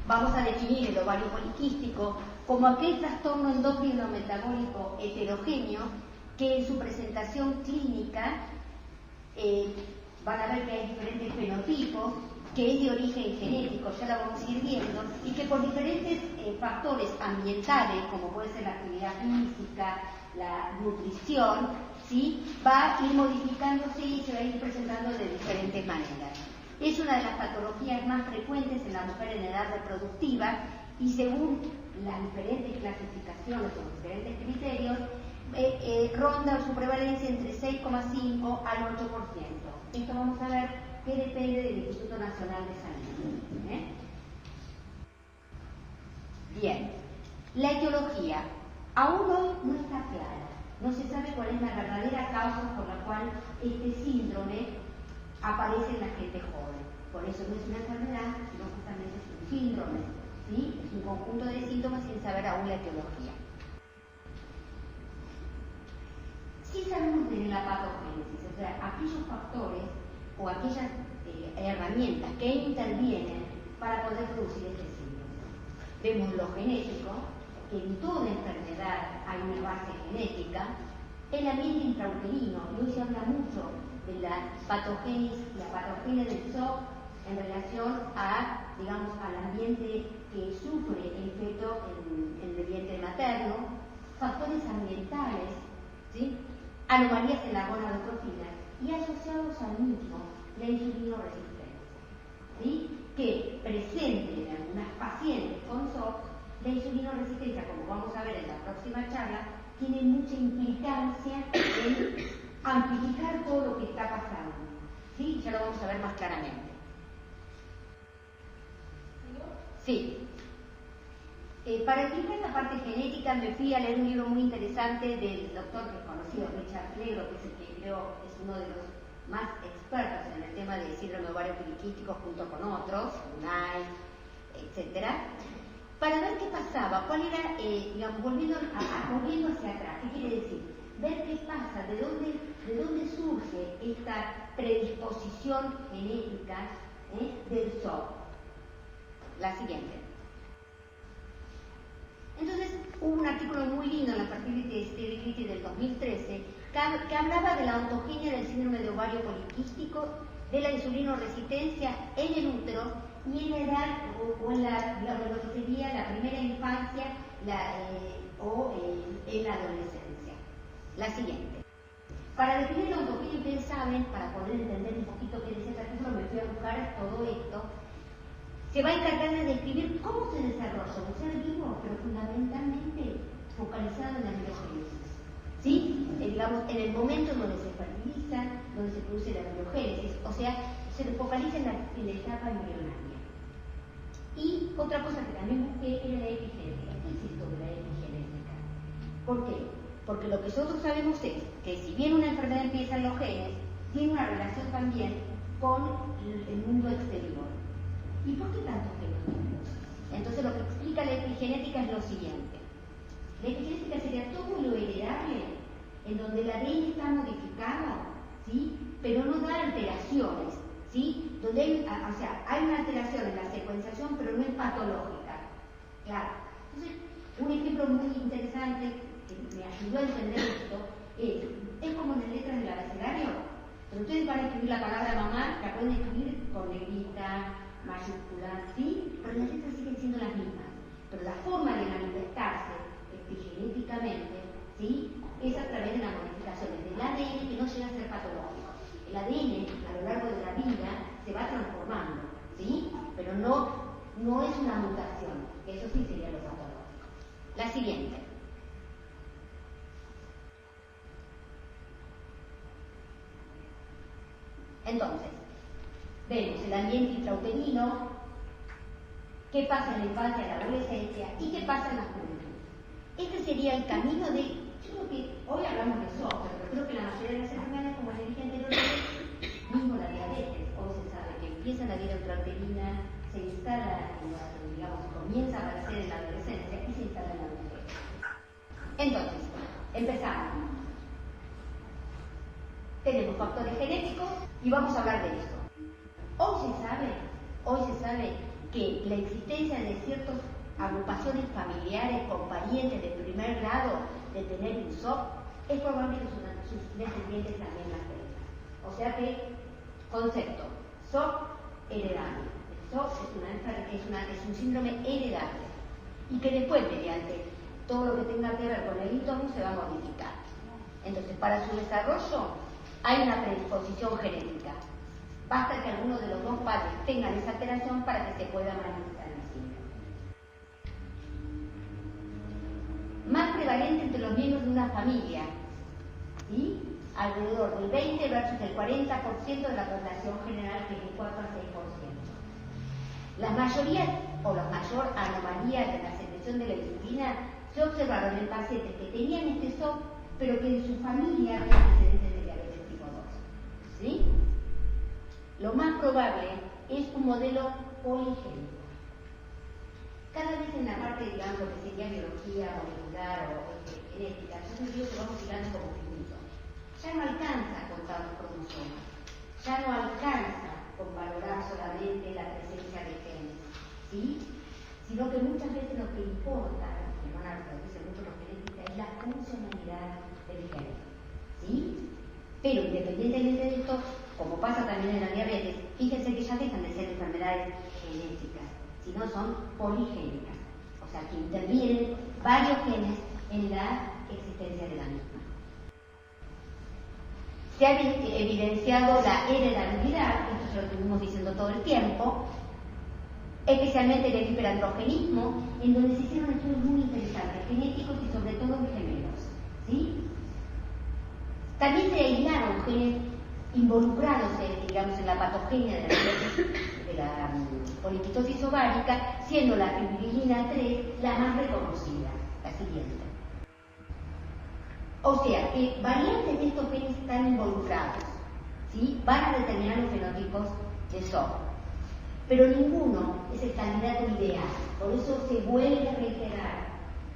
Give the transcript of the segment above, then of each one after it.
Vamos a definir el ovario poliquístico como aquel trastorno endocrino metabólico heterogéneo que en su presentación clínica van a ver que hay diferentes fenotipos, que es de origen genético, ya la vamos a ir viendo, y que por diferentes factores ambientales, como puede ser la actividad física, la nutrición, ¿sí?, va a ir modificándose y se va a ir presentando de diferentes maneras. Es una de las patologías más frecuentes en la mujer en edad reproductiva y según las diferentes clasificaciones o diferentes criterios, ronda su prevalencia entre 6,5 al 8%. Esto vamos a ver que depende del Instituto Nacional de Salud. Bien, la etiología aún hoy no está clara. No se sabe cuál es la verdadera causa por la cual este síndrome aparece en la gente joven. Por eso no es una enfermedad, sino justamente es un síndrome, ¿sí? Es un conjunto de síntomas sin saber aún la etiología. Sí sabemos de la patogénesis, o sea, aquellos factores o aquellas herramientas que intervienen para poder producir este síndrome. Vemos lo genético, que en toda enfermedad hay una base genética, el ambiente intrauterino, y hoy se habla mucho de la patogenia del shock en relación a, digamos, al ambiente que sufre el feto en el vientre materno, factores ambientales, ¿sí?, anomalías en la gonadotrofina y asociados al mismo la insulinoresistencia, ¿sí?, que presente en algunas pacientes con SOP, la insulinoresistencia, como vamos a ver en la próxima charla, tiene mucha implicancia en amplificar todo lo que está pasando, ¿sí? Ya lo vamos a ver más claramente. Sí. Para explicar esta parte genética me fui a leer un libro muy interesante del doctor que es conocido, Richard Flegro, que es el que creo es uno de los más expertos en el tema de síndrome ovario poliquístico junto con otros, UNAI, etc., para ver qué pasaba, cuál era, digamos, volviendo hacia atrás. ¿Qué quiere decir? Ver qué pasa, de dónde surge esta predisposición genética del SOP. La siguiente. Entonces, hubo un artículo muy lindo en la Fertility del 2013 que hablaba de la ontogenia del síndrome de ovario poliquístico, de la insulinoresistencia en el útero y en la edad o en lo que sería la primera infancia o en la adolescencia. La siguiente. Para definir la ontogenia, ustedes saben, para poder entender un poquito qué dice este artículo, me fui a buscar todo esto. Se va a encargar de describir cómo se desarrolla un ser vivo, pero fundamentalmente focalizado en la embriogénesis. ¿Sí? Digamos, en el momento en donde se fertiliza, donde se produce la embriogénesis, o sea, se focaliza en la etapa embrionaria. Y otra cosa que también busqué era la epigenética. ¿Qué es esto de la epigenética? ¿Por qué? Porque lo que nosotros sabemos es que si bien una enfermedad empieza en los genes, tiene una relación también con el mundo exterior. ¿Y por qué tantos fenotipos? Entonces lo que explica la epigenética es lo siguiente. La epigenética sería todo lo heredable en donde el ADN está modificado, ¿sí?, pero no da alteraciones, ¿sí?, donde hay una alteración en la secuenciación, pero no es patológica. Claro. Entonces, un ejemplo muy interesante que me ayudó a entender esto es como en las letras del abecedario. Pero ustedes van a escribir la palabra mamá, la pueden escribir con negrita, mayúscula, ¿sí? Pero las letras siguen siendo las mismas. Pero la forma de manifestarse epigenéticamente, ¿sí?, es a través de las modificaciones del ADN que no llega a ser patológico. El ADN a lo largo de la vida se va transformando, ¿sí?, pero no es una mutación. Eso sí sería lo patológico. La siguiente. Entonces, vemos el ambiente intrauterino, qué pasa en la infancia, en la adolescencia y qué pasa en la juventud. Este sería el camino de, yo creo que hoy hablamos de SOP, pero creo que la mayoría de las enfermedades, como les dije anteriormente, mismo la diabetes, hoy se sabe que empieza en la vida intrauterina, se instala, digamos, comienza a aparecer en la adolescencia y se instala en la adultez. Entonces, empezamos. Tenemos factores genéticos y vamos a hablar de esto. Hoy se sabe que la existencia de ciertas agrupaciones familiares con parientes de primer grado de tener un SOP, es probable que sus descendientes también las tengan. O sea que, concepto, SOP heredable. El SOP es un síndrome heredable y que después, mediante todo lo que tenga que ver con el entorno, se va a modificar. Entonces, para su desarrollo hay una predisposición genética. Basta que alguno de los dos padres tengan esa alteración para que se pueda manifestar el síndrome. Más prevalente entre los miembros de una familia, ¿sí? Alrededor del 20 versus el 40% de la población general, que es el 4 al 6%. Las mayorías o la mayor anomalías de la secreción de la insulina se observaron en pacientes que tenían este SOP, pero que en su familia había antecedentes de diabetes tipo 2. ¿Sí? Lo más probable es un modelo poligénico. Cada vez en la parte, digamos, lo que sería biología molecular o genética, yo digo que vamos tirando como finitos. Ya no alcanza a contar los cromosomas, ya no alcanza con valorar solamente la presencia de genes, ¿sí? Sino que muchas veces lo que importa, que van a reproducirse mucho los genéticos, es la funcionalidad del gen, ¿sí? Pero independientemente de esto, como pasa también en la diabetes, fíjense que ya dejan de ser enfermedades genéticas, sino son poligénicas, o sea que intervienen varios genes en la existencia de la misma. Se ha evidenciado la heredabilidad, esto ya lo estuvimos diciendo todo el tiempo, especialmente del hiperandrogenismo, en donde se hicieron estudios muy interesantes, genéticos y sobre todo en gemelos, ¿sí? También se aislaron genes involucrados digamos, en la patogenia de la poliquitosis ovárica, siendo la fibrillina 3 la más reconocida, la siguiente. O sea, que variantes de estos genes están involucrados, ¿sí? Van a determinar los fenotipos de SOP, pero ninguno es el candidato ideal. Por eso se vuelve a reiterar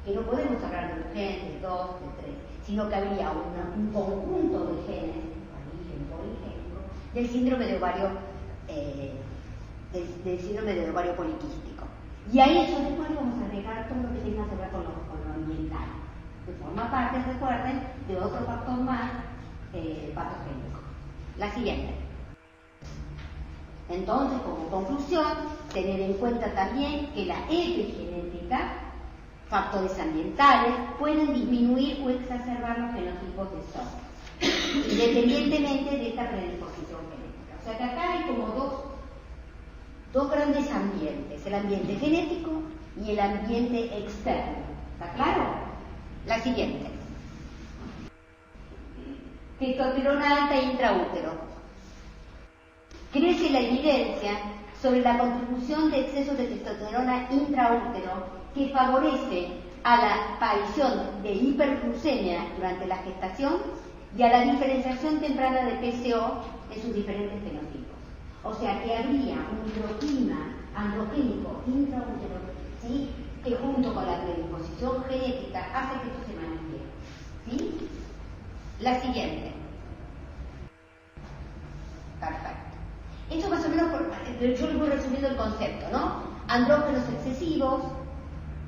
que no podemos hablar de un gen, de dos, de tres, sino que habría un conjunto de genes, origen poligénico, del síndrome de ovario, del síndrome de ovario poliquístico. Y ahí eso después vamos a agregar todo lo que tenga que ver con lo ambiental, que forma parte, recuerden, de otro factor más patogénico. La siguiente. Entonces, como conclusión, tener en cuenta también que la epigenética, factores ambientales, pueden disminuir o exacerbar los fenotipos de SOP, independientemente de esta predisposición genética. O sea que acá hay como dos grandes ambientes, el ambiente genético y el ambiente externo. ¿Está claro? La siguiente. Testosterona alta intraútero. Crece la evidencia sobre la contribución de excesos de testosterona intraútero que favorece a la aparición de hiperglucemia durante la gestación y a la diferenciación temprana de PCO en sus diferentes fenotipos. O sea que habría un microclima androgénico intraútero, ¿sí?, que junto con la predisposición genética hace que esto se manifieste. ¿Sí? La siguiente. Perfecto. Esto más o menos, yo les voy resumiendo el concepto, ¿no? Andrógenos excesivos,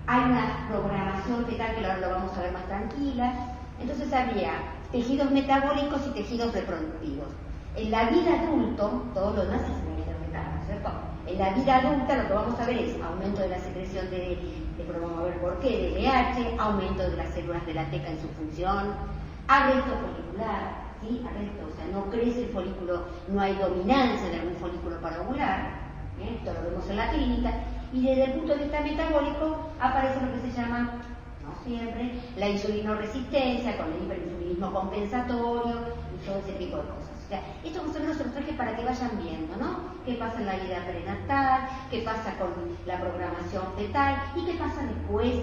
hay una programación fetal que ahora lo vamos a ver más tranquila. Entonces habría tejidos metabólicos y tejidos reproductivos. En la vida adulto, todo lo demás es en la vida fetal, ¿no es cierto? En la vida adulta lo que vamos a ver es aumento de la secreción de promover por qué, de LH, aumento de las células de la teca en su función, arresto folicular, ¿sí? Arresto, o sea, no crece el folículo, no hay dominancia de algún folículo para ovular, esto lo vemos en la clínica, y desde el punto de vista metabólico aparece lo que se llama, no siempre, la insulinoresistencia, con el hiperinsulinismo compensatorio y todo ese tipo de cosas. O sea, esto más o menos se los traje para que vayan viendo, ¿no? Qué pasa en la vida prenatal, qué pasa con la programación fetal y qué pasa después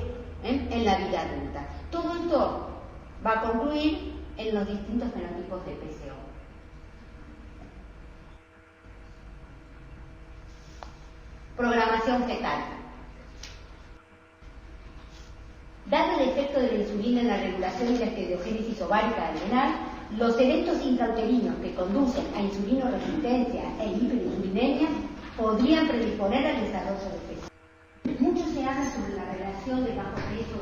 en la vida adulta. Todo esto va a concluir en los distintos fenotipos de PCO. Programación fetal. Dado el efecto de la insulina en la regulación y la estereogénesis ovárica adrenal, los eventos intrauterinos que conducen a insulinoresistencia e hiperinsulinemia podrían predisponer al desarrollo de peso. Mucho se habla sobre la relación de bajo peso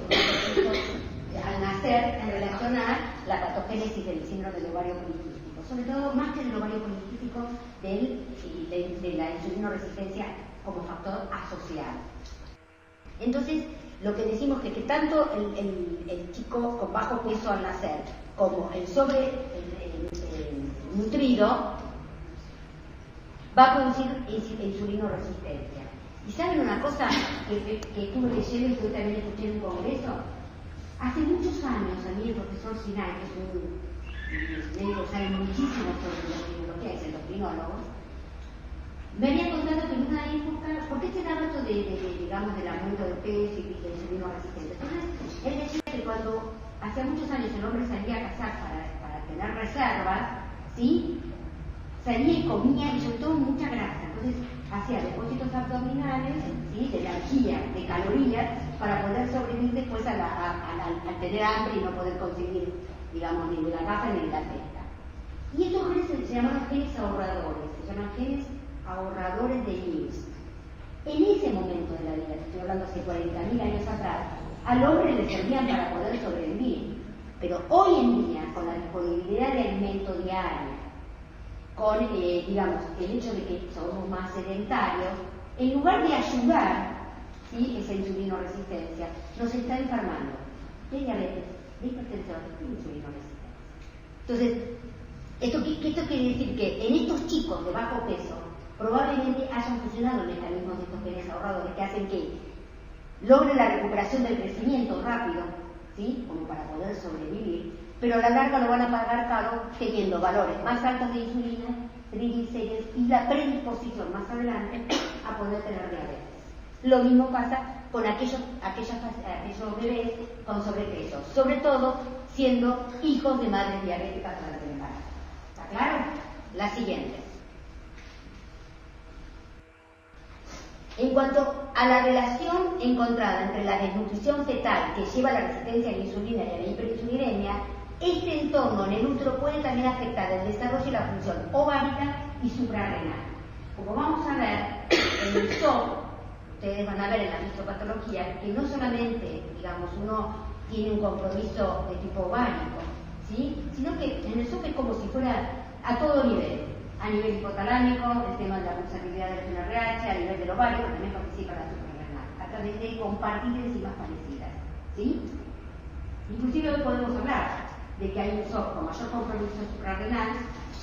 al nacer en relación a la patogénesis del síndrome de ovario poliquístico, sobre todo más que del ovario poliquístico de la insulinoresistencia como factor asociado. Entonces, lo que decimos es que tanto el chico con bajo peso al nacer como el nutrido va a producir insulinoresistencia. ¿Y saben una cosa que estuve leyendo y que también escuché en un congreso? Hace muchos años, a mí el profesor Sinay, que es un médico que sabe muchísimo sobre la epidemiología, es endocrinólogo, me había contado que en una época, ¿por qué se daba esto digamos, del aumento de peso y de insulinoresistencia? Entonces, él decía que cuando hace muchos años el hombre salía a cazar para tener reservas, ¿sí? Salía y comía, y sobre todo mucha grasa. Entonces, hacía depósitos abdominales, ¿sí? De energía, de calorías, para poder sobrevivir después al tener hambre y no poder conseguir, digamos, ni de la caza ni de la pesca. Y estos genes se llaman genes ahorradores, se llaman genes ahorradores de Lewis. En ese momento de la vida, estoy hablando hace 40.000 años atrás, al hombre le servían para poder sobrevivir. Pero hoy en día, con la disponibilidad de alimento diario, con, digamos, el hecho de que somos más sedentarios, en lugar de ayudar, ¿sí?, esa insulinoresistencia, nos está enfermando de diabetes, de hipertensión y insulinoresistencia. Entonces, esto quiere decir que en estos chicos de bajo peso probablemente hayan funcionado mecanismos de estos genes ahorradores que hacen que logren la recuperación del crecimiento rápido, ¿sí?, como para poder sobrevivir, pero a la larga lo van a pagar caro teniendo valores más altos de insulina, triglicéridos y la predisposición más adelante a poder tener diabetes. Lo mismo pasa con aquellos bebés con sobrepeso, sobre todo siendo hijos de madres diabéticas durante el embarazo. ¿Está claro? La siguiente. En cuanto a la relación encontrada entre la desnutrición fetal que lleva a la resistencia a la insulina y a la hiperinsulinemia, este entorno en el útero puede también afectar el desarrollo y la función ovárica y suprarrenal. Como vamos a ver en el SOP, ustedes van a ver en la histopatología que no solamente, digamos, uno tiene un compromiso de tipo ovárico, ¿sí?, sino que en el SOP es como si fuera a todo nivel. A nivel hipotalámico, el tema de la pulsabilidad del FNRH, a nivel del ovario, pero también participa la suprarrenal, a través de compartir enzimas parecidas, ¿sí? Inclusive hoy podemos hablar de que hay un SOP con mayor compromiso suprarrenal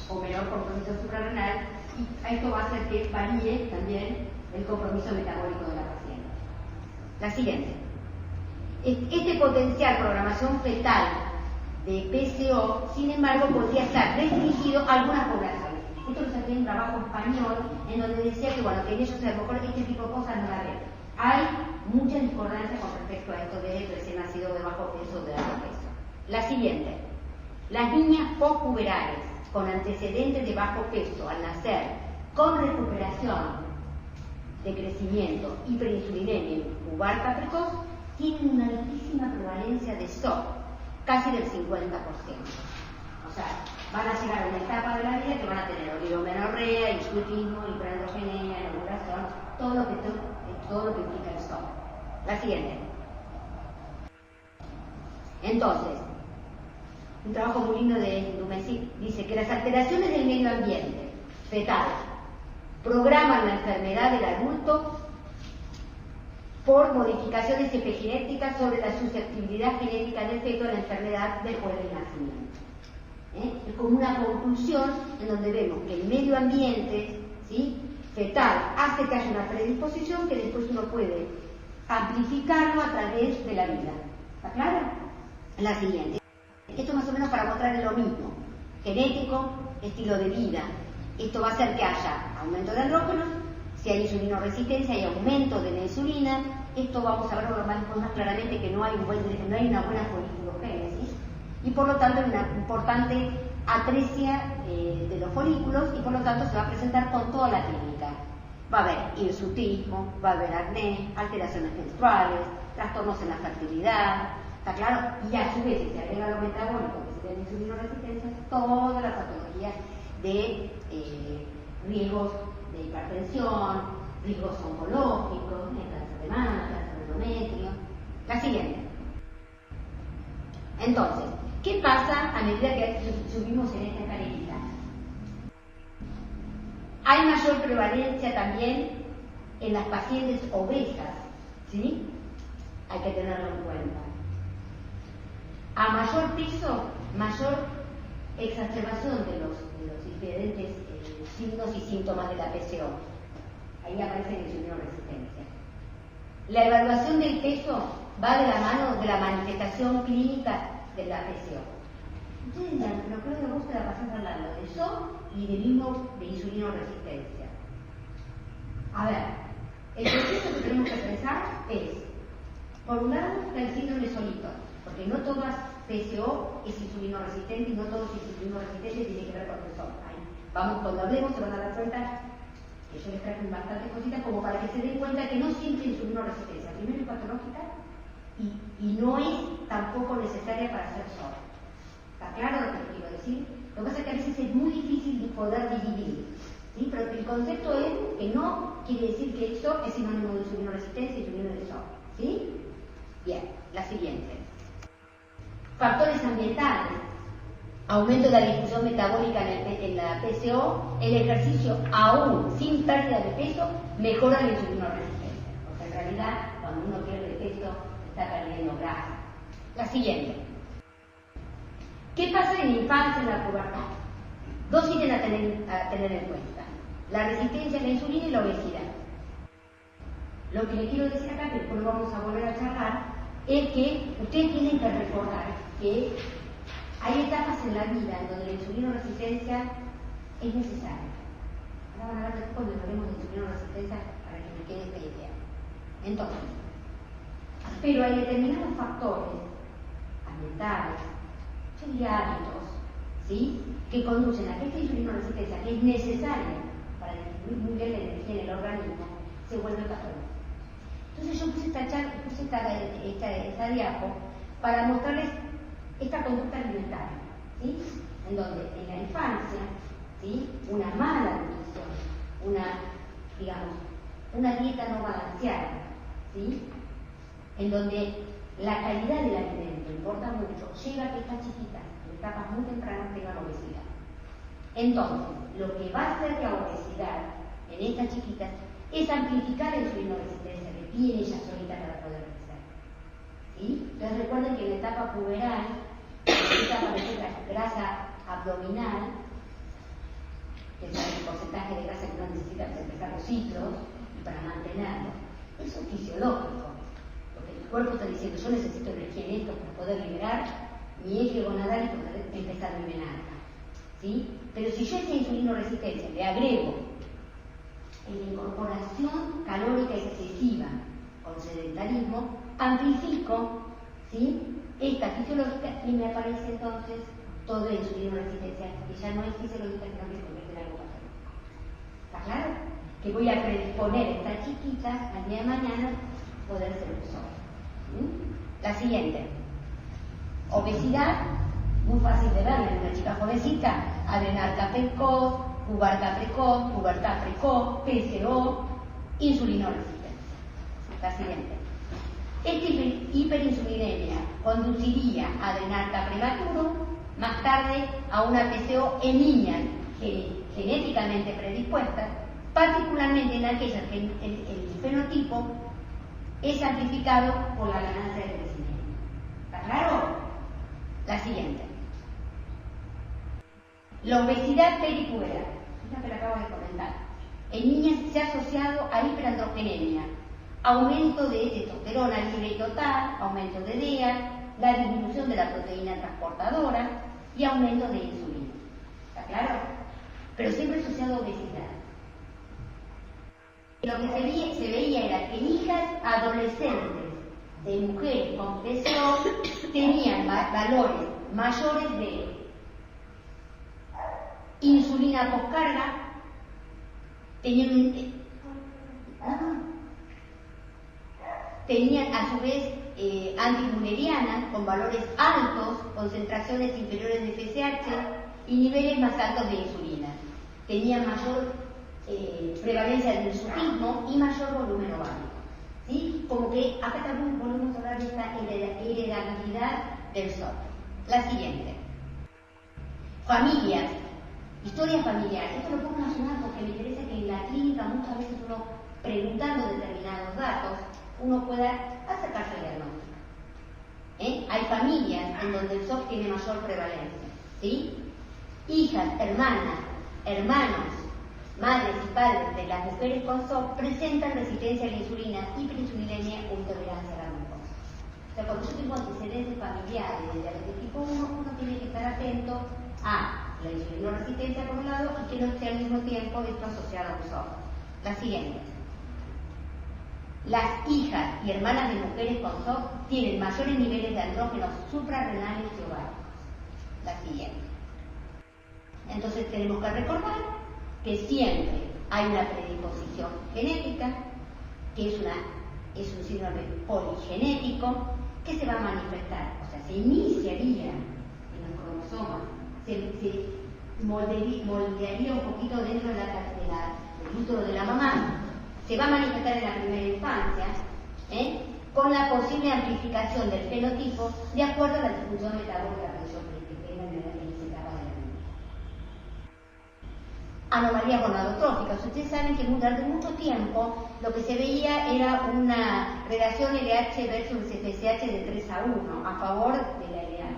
o menor compromiso suprarrenal, y esto va a hacer que varíe también el compromiso metabólico de la paciente. La siguiente. Este potencial programación fetal de PCO, sin embargo, podría estar restringido a algunas poblaciones. Esto lo saqué en un trabajo español en donde decía que, bueno, que en ellos a lo mejor este tipo de cosas no la ven. Hay mucha discordancia con respecto a esto de recién nacido de bajo peso o de alto peso. La siguiente. Las niñas postpuberales con antecedentes de bajo peso al nacer, con recuperación de crecimiento, hiperinsulinemia y pubertad precoz, tienen una altísima prevalencia de SOP, casi del 50%. O sea, van a llegar a una etapa de la vida que van a tener oligomenorrea, hirsutismo, hiperandrogenemia, ovulación, todo lo que implica el SOP. La siguiente. Entonces, un trabajo muy lindo de Dumesic dice que las alteraciones del medio ambiente fetal programan la enfermedad del adulto por modificaciones epigenéticas sobre la susceptibilidad genética del feto a la enfermedad después del nacimiento. Es como una conclusión en donde vemos que el medio ambiente, ¿sí?, fetal hace que haya una predisposición que después uno puede amplificarlo a través de la vida. ¿Está claro? La siguiente. Esto más o menos para mostrar lo mismo. Genético, estilo de vida. Esto va a hacer que haya aumento de andrógenos, si hay insulinoresistencia, hay aumento de la insulina. Esto vamos a verlo más claramente que no hay una buena folículogénesis y por lo tanto hay una importante atresia de los folículos y por lo tanto se va a presentar con toda la clínica. Va a haber hirsutismo, va a haber acné, alteraciones menstruales, trastornos en la fertilidad, ¿está claro? Y a su vez, si se agrega lo metabólico, que sería la insulinoresistencia, todas las patologías de riesgos de hipertensión, riesgos oncológicos, cáncer de mama, cáncer de endometrio. La siguiente. Entonces, ¿qué pasa a medida que subimos en esta escalerita? Hay mayor prevalencia también en las pacientes obesas, ¿sí? Hay que tenerlo en cuenta. A mayor peso, mayor exacerbación de los diferentes signos y síntomas de la PCO. Ahí aparece la insulinoresistencia. La evaluación del peso va de la mano de la manifestación clínica de la PCO. Ustedes dirán, pero creo que vos te la pasás hablando de eso y de mismo de insulinoresistencia. A ver, el proceso que tenemos que pensar es, por un lado, el síndrome solito, porque no todas PCO es insulinoresistente y no todos insulinoresistentes tienen que ver con eso. Vamos, cuando hablemos se van a dar cuenta que yo les traigo bastantes cositas como para que se den cuenta que no siempre insulinoresistencia, primero es patológica y no es tampoco necesaria para ser SOR. ¿Está claro lo que quiero decir? Lo que pasa es que a veces es muy difícil de poder dividir, ¿sí? Pero el concepto es que no quiere decir que el SOR es sinónimo de insulinoresistencia y insulino de SOR, ¿sí? Bien, la siguiente. Factores ambientales. Aumento de la difusión metabólica en la PCO, el ejercicio aún sin pérdida de peso mejora la insulinoresistencia, porque en realidad cuando uno pierde peso está perdiendo grasa. La siguiente. ¿Qué pasa en la infancia, en la pubertad? Dos ítems a tener en cuenta: la resistencia a la insulina y la obesidad. Lo que le quiero decir acá, que después vamos a volver a charlar, es que ustedes tienen que recordar que hay etapas en la vida en donde la insulinoresistencia es necesaria. Ahora van a ver después cuando hablemos de insulinoresistencia para que me quede esta idea. Entonces, pero hay determinados factores ambientales, yo diría hábitos, ¿sí?, que conducen a que esta insulinoresistencia, que es necesaria para distribuir muy bien la energía en el organismo, se vuelve patológica. Entonces yo puse esta diapo para mostrarles esta conducta alimentaria, ¿sí?, en donde en la infancia, ¿sí?, una mala nutrición, una dieta no balanceada, ¿sí?, en donde la calidad del alimento importa mucho, lleva a que estas chiquitas en etapas muy tempranas tengan obesidad. Entonces, lo que va a hacer la obesidad en estas chiquitas es amplificar la insulinoresistencia que tiene ella solita para poder crecer, ¿sí? Entonces recuerden que en la etapa puberal empieza a aparecer la grasa abdominal, que es el porcentaje de grasa que uno necesita para empezar los ciclos y para mantenerlo. Eso es fisiológico, porque el cuerpo está diciendo: yo necesito energía en esto para poder liberar mi eje gonadal y poder empezar mi menarca, ¿sí? Pero si yo a esa insulinoresistencia le agrego en la incorporación calórica excesiva con sedentarismo, amplifico, ¿sí?, esta fisiológica y me aparece entonces toda la insulinoresistencia, que ya no es fisiológica, sino que se convierte en algo patológico. ¿Está claro? Que voy a predisponer a estas chiquitas al día de mañana poder ser usuarios. La siguiente. Obesidad, muy fácil de verla en una chica jovencita: adrenarca precoz, pubertad precoz, PCO, insulinoresistencia. La siguiente. Esta hiperinsulinemia conduciría a adrenarca prematuro, más tarde a una PCO en niñas genéticamente predispuestas, particularmente en aquellas que el fenotipo es amplificado por la ganancia de crecimiento. ¿Está claro? La siguiente. La obesidad peripuberal, esta que la acabo de comentar, en niñas se ha asociado a hiperandrogenemia, aumento de testosterona libre y total, aumento de DEA, la disminución de la proteína transportadora y aumento de insulina. ¿Está claro? Pero siempre asociado a obesidad. Lo que se veía era que hijas adolescentes de mujeres con PCO tenían valores mayores de insulina poscarga, tenían a su vez antimulleriana con valores altos, concentraciones inferiores de FSH y niveles más altos de insulina. Tenían mayor prevalencia del hirsutismo y mayor volumen ovárico. ¿Sí? Como que acá también volvemos a hablar de esta heredabilidad del SOP. La siguiente. Familias. Historia familiar. Esto lo pongo nacional porque me interesa que en la clínica muchas veces uno, preguntando determinados datos, uno pueda acercarse al diagnóstico. Hay familias en donde el SOP tiene mayor prevalencia. ¿Sí? Hijas, hermanas, hermanos, madres y padres de las mujeres con SOP presentan resistencia a la insulina, hiperinsulinemia o intolerancia a la glucosa. O sea, cuando yo tengo antecedentes familiares de diabetes tipo 1, uno tiene que estar atento a la insulinoresistencia por un lado y que no esté al mismo tiempo esto asociado a un SOP. La siguiente. Las hijas y hermanas de mujeres con SOP tienen mayores niveles de andrógenos suprarrenales y ováricos. La siguiente. Entonces tenemos que recordar que siempre hay una predisposición genética, que es un síndrome poligenético, que se va a manifestar, o sea, se iniciaría en los cromosomas, se moldearía un poquito dentro del útero de la mamá, se va a manifestar en la primera infancia, con la posible amplificación del fenotipo de acuerdo a la disfunción metabólica que tenga en esa etapa de la vida. Anomalías gonadotróficas. Ustedes saben que durante mucho tiempo lo que se veía era una relación LH versus FSH de 3:1 a favor de la LH.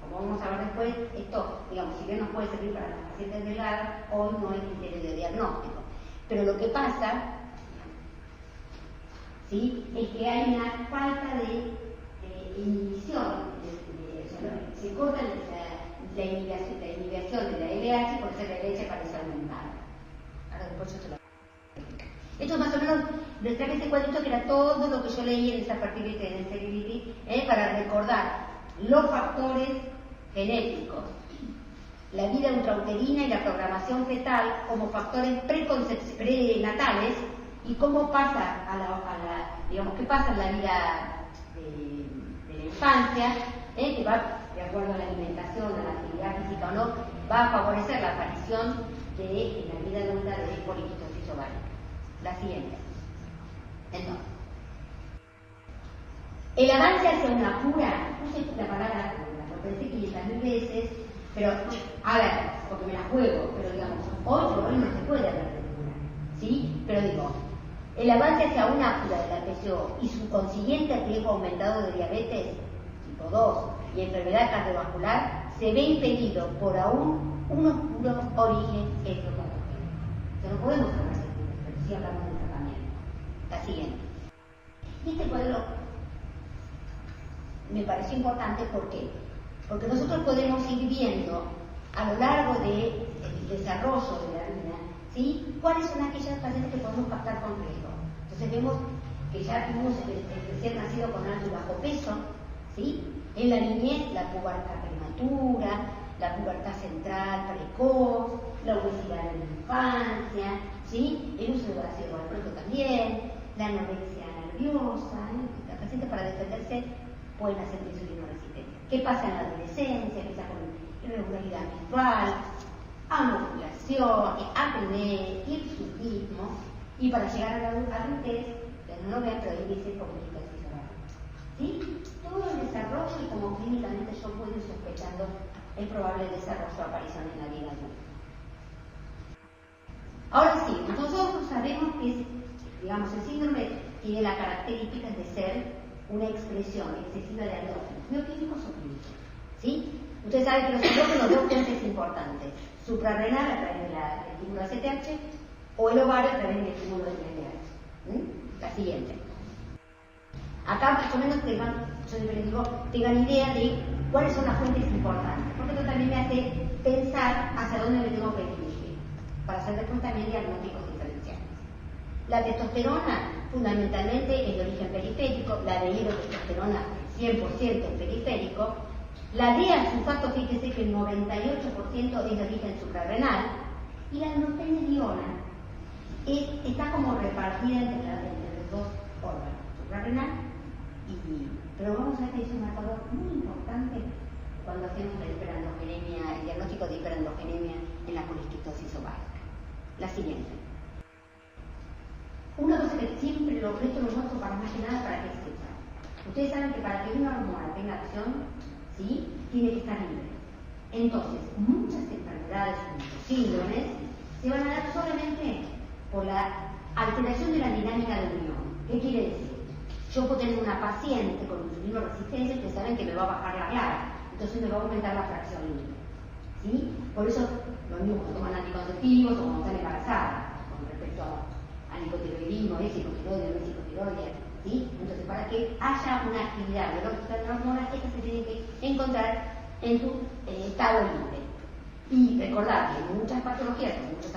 Como vamos a ver después, esto, digamos, si bien nos puede servir para las pacientes delgadas, hoy no hay criterio de diagnóstico. Pero lo que pasa, ¿sí?, es que hay una falta de inhibición, se corta la inhibición de la LH, por eso la LH parece aumentada. Ahora después yo te lo explico. Esto es más o menos, les traje este cuadrito que era todo lo que yo leí en esa fertility and sterility, para recordar los factores genéticos, la vida intrauterina y la programación fetal como factores prenatales y cómo pasa digamos, qué pasa en la vida de la infancia, que va, de acuerdo a la alimentación, a la actividad física o no, va a favorecer la aparición en la vida adulta de poliquistosis ovárica. La siguiente. Entonces, el avance hacia una cura, puse la palabra cura, lo pensé 500.000 veces, pero, a ver, porque me la juego, pero digamos, hoy por hoy no se puede hablar de cura, ¿sí? Pero digo, el avance hacia una cura de la PCO y su consiguiente riesgo aumentado de diabetes tipo 2 y enfermedad cardiovascular se ve impedido por aún un oscuro origen etiopatogénico. O sea, no podemos hablar de cura, pero sí hablamos de tratamiento. La siguiente. Y este cuadro me pareció importante, ¿por qué? Porque nosotros podemos ir viendo a lo largo del desarrollo de la vida, ¿sí?, cuáles son aquellas pacientes que podemos captar con riesgo. Entonces vemos que ya tuvimos el recién nacido con alto y bajo peso, ¿sí? En la niñez, la pubertad prematura, la pubertad central precoz, la obesidad en la infancia, ¿sí?, el uso de ácido valproico también, la anorexia nerviosa, La paciente para defenderse pueden hacer insulinoresistente. ¿Qué pasa en la adolescencia? Empieza con irregularidad menstrual, anovulación, acné, hirsutismo, y para llegar a la adultez, no lo vean, pero ahí dice poliquistosis ovárica. ¿Sí? Todo el desarrollo y como clínicamente yo puedo ir sospechando el probable desarrollo o aparición en la vida adulta. Ahora sí, nosotros sabemos que, digamos, el síndrome tiene la característica de ser una expresión excesiva de andrógenos, bioquímicos o químicos. ¿Sí? Ustedes saben que los andrógenos dos fuentes importantes, suprarrenal a través del estímulo ACTH o el ovario a través del estímulo del LH. La siguiente. Acá más o menos yo siempre les digo, tengan idea de cuáles son las fuentes importantes, porque esto también me hace pensar hacia dónde me tengo que dirigir, para hacer después también diagnósticos diferenciales. La testosterona fundamentalmente es de origen periférico, la de hidrotestosterona 100% periférico, la DEA-sulfato, fíjese que el 98% es de origen suprarrenal, y la androstenediona está como repartida entre los dos órganos, suprarrenal y... Pero vamos a ver que es un marcador muy importante cuando hacemos la hiperandrogenemia, el diagnóstico de hiperandrogenemia en la poliquistosis ovárica. La siguiente. Una cosa que siempre esto lo muestro para más que nada para que sepan. Ustedes saben que para que una hormona tenga acción, ¿sí?, tiene que estar libre. Entonces, muchas enfermedades, muchos síndromes, se van a dar solamente por la alteración de la dinámica de unión. ¿Qué quiere decir? Yo puedo tener una paciente con insulino resistencia, ustedes saben que me va a bajar la clara, entonces me va a aumentar la fracción libre. ¿Sí? Por eso, lo mismo cuando toman anticonceptivos o cuando están embarazadas, con respecto al hipotiroidismo, hipotiroideo, hipotiroidea, ¿sí? Entonces, para que haya una actividad biológica de la hormona, esta se tiene que encontrar en tu estado libre. Y recordad que en muchas patologías, en muchos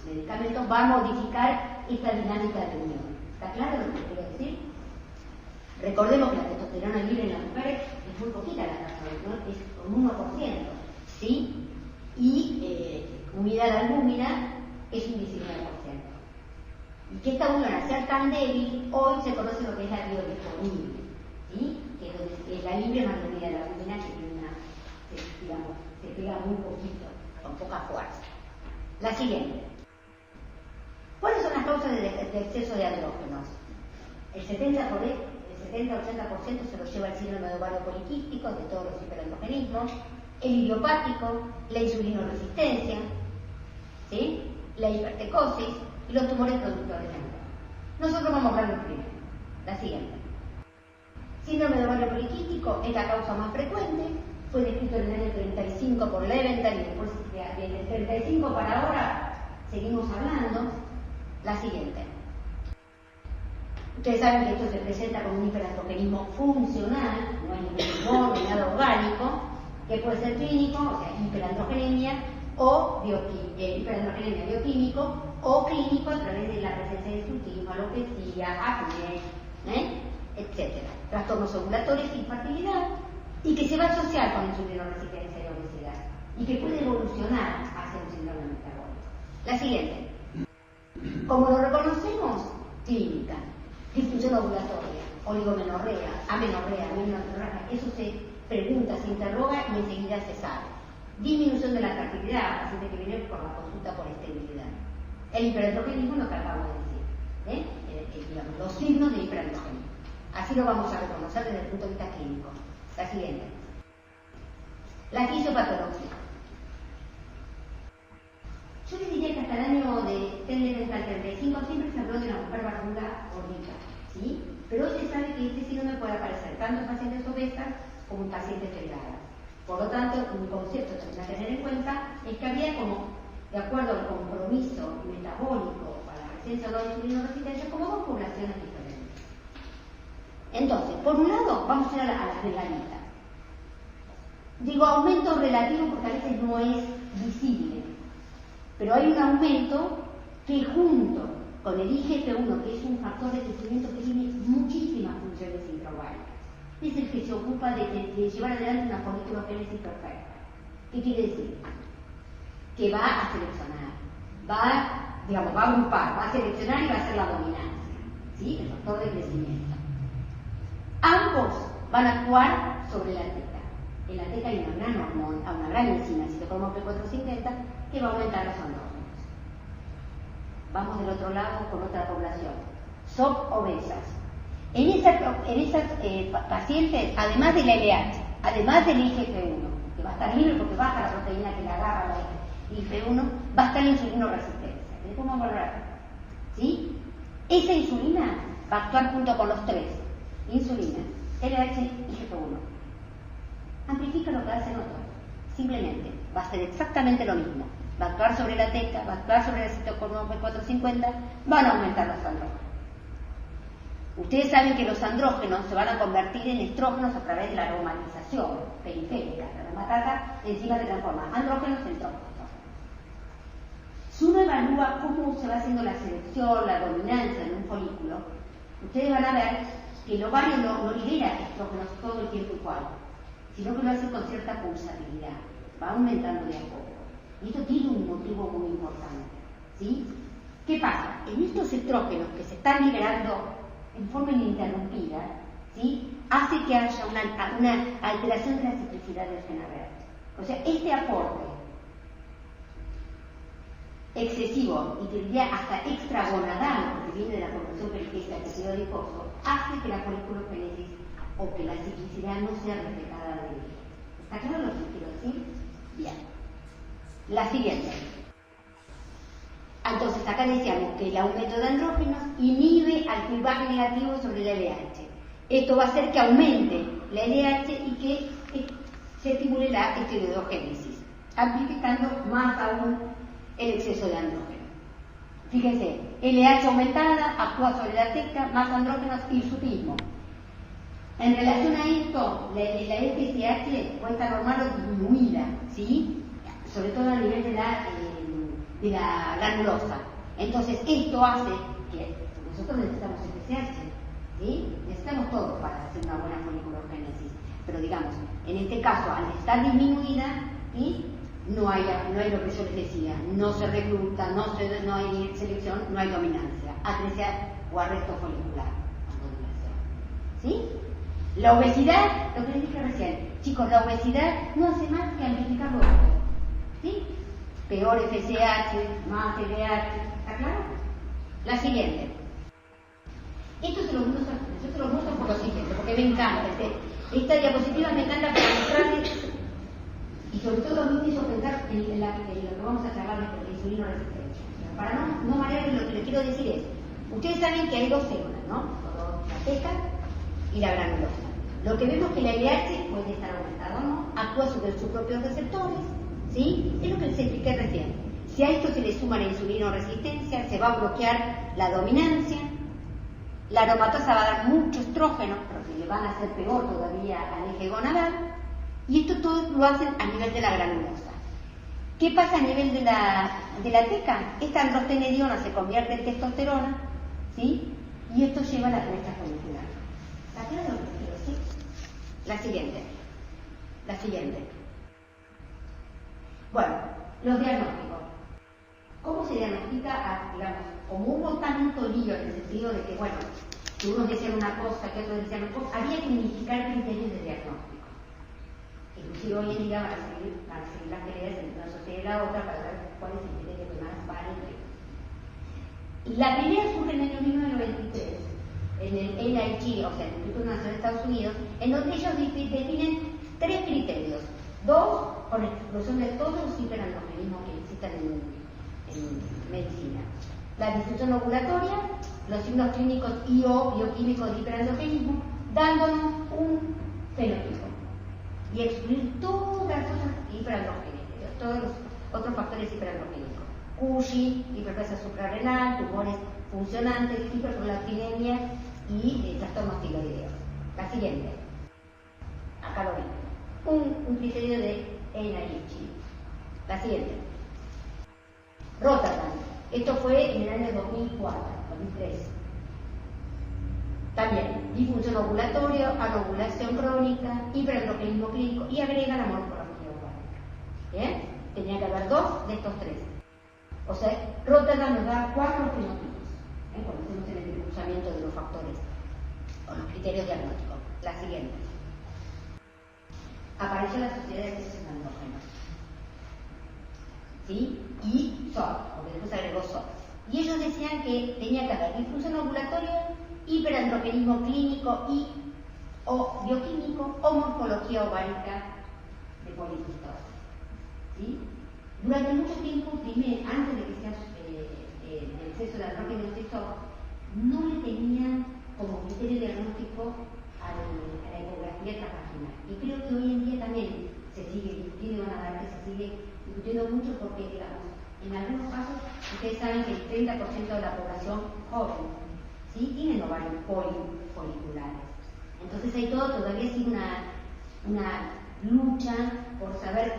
medicamentos, va a modificar esta dinámica de unión. ¿Está claro lo que quiero decir? Recordemos que la testosterona libre en las mujeres es muy poquita la tasa, ¿no? Es un 1%, ¿sí? Y unida a la albúmina es un 19%. Y que esta unión, al ser tan débil, hoy se conoce lo que es la biodisponible, ¿sí? Que es la libre más unida a la albúmina, que tiene se pega muy poquito, con poca fuerza. La siguiente. ¿Cuáles son las causas de exceso de andrógenos? El 70-80% se lo lleva el síndrome de ovario poliquístico, de todos los hiperandrogenismos, el idiopático, la insulinoresistencia, ¿sí?, la hipertecosis y los tumores productores de andrógenos. Nosotros vamos a hablar primero. La siguiente. Síndrome de ovario poliquístico es la causa más frecuente, fue descrito en el año 35 por Leventhal y después desde el 35 para ahora seguimos hablando. La siguiente. Ustedes saben que esto se presenta como un hiperandrogenismo funcional, no es ningún tumor ni nada orgánico, que puede ser clínico, o sea, hiperandrogenemia, o hiperandrogenemia bioquímico, o clínico a través de la presencia de estrutismo, alopecia, acné, etc. Trastornos ovulatorios, infertilidad, y que se va a asociar con insulinoresistencia y obesidad, y que puede evolucionar hacia un síndrome metabólico. La siguiente. Como lo reconocemos, clínica, disfunción ovulatoria, oligomenorrea, amenorrea, eso se pregunta, se interroga y enseguida se sabe. Disminución de la fertilidad, paciente que viene por la consulta por esterilidad. El hiperandrogenismo, lo que acabo de decir, digamos, los signos de hiperandrogenismo. Así lo vamos a reconocer desde el punto de vista clínico. La siguiente. La fisiopatología. Yo les diría que hasta el año de 35 siempre se habló de la mujer barbuda gordita, ¿sí? Pero hoy se sabe que este síndrome puede aparecer tanto en pacientes obesas como en pacientes delgadas. Por lo tanto, un concepto que hay que tener en cuenta es que había como, de acuerdo al compromiso metabólico para la presencia de la insulinoresistencia, como dos poblaciones diferentes. Entonces, por un lado, vamos a ir a las delgaditas. Digo aumento relativo porque a veces no es visible. Pero hay un aumento que junto con el IGF-1, que es un factor de crecimiento que tiene muchísimas funciones intraováricas, es el que se ocupa de llevar adelante una folículogénesis perfecta. ¿Qué quiere decir? Que va a seleccionar, va a agrupar, va a seleccionar y va a hacer la dominancia, ¿sí? El factor de crecimiento. Ambos van a actuar sobre la teta. En la teta hay una gran hormona, una gran enzima, citocromo P450, que va a aumentar los andrógenos. Vamos del otro lado con otra población. SOP obesas. En esas pacientes, además del LH, además del IGF-1, que va a estar libre porque baja la proteína que la agarra la IGF-1, va a estar la insulinoresistencia. Después vamos a hablar. ¿Sí? Esa insulina va a actuar junto con los tres. Insulina, LH, IGF-1. Amplifica lo que hacen otros. Simplemente va a ser exactamente lo mismo. Va a actuar sobre la teta, va a actuar sobre el citocromo P450, van a aumentar los andrógenos. Ustedes saben que los andrógenos se van a convertir en estrógenos a través de la aromatización periférica. La aromatasa encima se transforma andrógenos en estrógenos. Si uno evalúa cómo se va haciendo la selección, la dominancia en un folículo, ustedes van a ver que el ovario no libera estrógenos todo el tiempo igual, sino que lo hace con cierta pulsabilidad, va aumentando de a poco. Y esto tiene un motivo muy importante, ¿sí? ¿Qué pasa? En estos estrógenos que se están liberando en forma ininterrumpida, ¿sí?, hace que haya una alteración de la ciclicidad del gen ABR. O sea, este aporte excesivo y te diría hasta extragonadal, porque viene de la formación periquística que ha sido adiposo, hace que la foliculogénesis o que la ciclicidad no sea reflejada de él. ¿Está claro lo que quiero decir? Bien. La siguiente. Entonces, acá decíamos que el aumento de andrógenos inhibe al clivaje negativo sobre el LH. Esto va a hacer que aumente la LH y que se estimule la esteroidogénesis, amplificando más aún el exceso de andrógeno. Fíjense, LH aumentada actúa sobre la teca, más andrógenos, hirsutismo. En relación a esto, la FSH puede estar normal o disminuida, ¿sí? Sobre todo a nivel de la granulosa. Entonces, esto hace que nosotros necesitamos FSH, ¿sí? Necesitamos todo para hacer una buena foliculogénesis. Pero digamos, en este caso, al estar disminuida, ¿sí? No hay lo que yo les decía, no se recluta, no hay selección, no hay dominancia, atresia o arresto folicular. ¿Sí? La obesidad, lo que les dije recién, chicos, la obesidad no hace más que amplificar lo otro. ¿Sí? Peor FSH, más LH, ¿está claro? La siguiente. Esto se los muestro por lo siguiente, porque me encanta. Esta diapositiva me encanta para mostrarles, y sobre todo a mí me hizo pensar en lo que vamos a charlar de insulino resistencia. Para no marearles, lo que les quiero decir es, ustedes saben que hay dos células, ¿no? La teca y la granulosa. Lo que vemos es que la LH puede estar aumentada o no, actúa sobre sus propios receptores, ¿sí? Es lo que les expliqué recién. Si a esto se le suma la insulinoresistencia, se va a bloquear la dominancia, la aromatosa va a dar mucho estrógeno, porque le van a hacer peor todavía al eje gonadal, y esto todo lo hacen a nivel de la granulosa. ¿Qué pasa a nivel de la teca? Esta androstenediona se convierte en testosterona, ¿sí? Y esto lleva a la cresta folicular. ¿Está claro lo que quiero decir? La siguiente. Bueno, los diagnósticos. ¿Cómo se diagnostica? Digamos, como hubo tanto lío en el sentido de que, bueno, que unos decían una cosa, que otros decían otra cosa, había que unificar criterios de diagnóstico. Inclusive hoy en día van a seguir las teorías entre una sociedad y la otra para ver cuál es el criterio que más vale. La primera surge en el año 1993, en el NIH, o sea, el Instituto Nacional de Estados Unidos, en donde ellos definen 3 criterios. 2, con la exclusión de todos los hiperandrogenismos que existen en medicina. La difusión ovulatoria, los signos clínicos y o bioquímicos de hiperandrogenismo, dándonos un fenotipo. Y excluir todas las otras hiperandrogénicas, todos los otros factores hiperandrogénicos. Cushing, hiperplasia suprarrenal, tumores funcionantes, hiperprolactinemia y trastornos tiroideos. La siguiente. Acá lo ven. Un criterio de NIH. La siguiente. Rotterdam. Esto fue en el año 2004, 2003. También, disfunción ovulatoria, anovulación crónica, hiperandrogenismo clínico y agrega la morfología ovárica. ¿Bien? Tenía que haber 2 de estos 3. O sea, Rotterdam nos da 4 fenotipos. Cuando hacemos el cruzamiento de los factores o los criterios diagnósticos. La siguiente. Apareció la Sociedad de Sexos Andrógenos. ¿Sí? Y SOT, porque después agregó SOT. Y ellos decían que tenía que haber disfunción ovulatoria, hiperandrogenismo clínico y o bioquímico o morfología ovárica de poliquistosis. ¿Sí? Durante mucho tiempo, antes de que sea el exceso de andrógenos de SOT, no le tenían como criterio diagnóstico a la ecografía transvaginal. Y creo que hoy en día también se sigue discutiendo, van a ver que se sigue discutiendo mucho porque, digamos, en algunos casos, ustedes saben que el 30% de la población joven, ¿sí?, tienen ovarios policulares. Entonces hay todavía sí una lucha por saber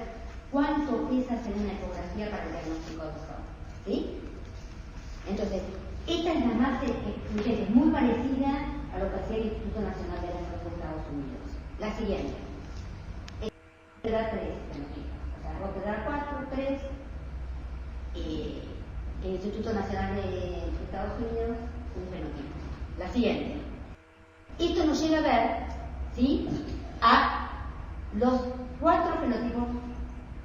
cuánto pesa hacer una ecografía para el diagnóstico de SOT, ¿sí? Entonces, esta es la más excluyente, muy parecida a lo que hacía el Instituto Nacional de la Salud de Estados Unidos. La siguiente. Rotterdam 3, o sea, Rotterdam 4, 3, el Instituto Nacional de Estados Unidos, un fenotipo. La siguiente. Esto nos llega a ver, ¿sí?, a los 4 fenotipos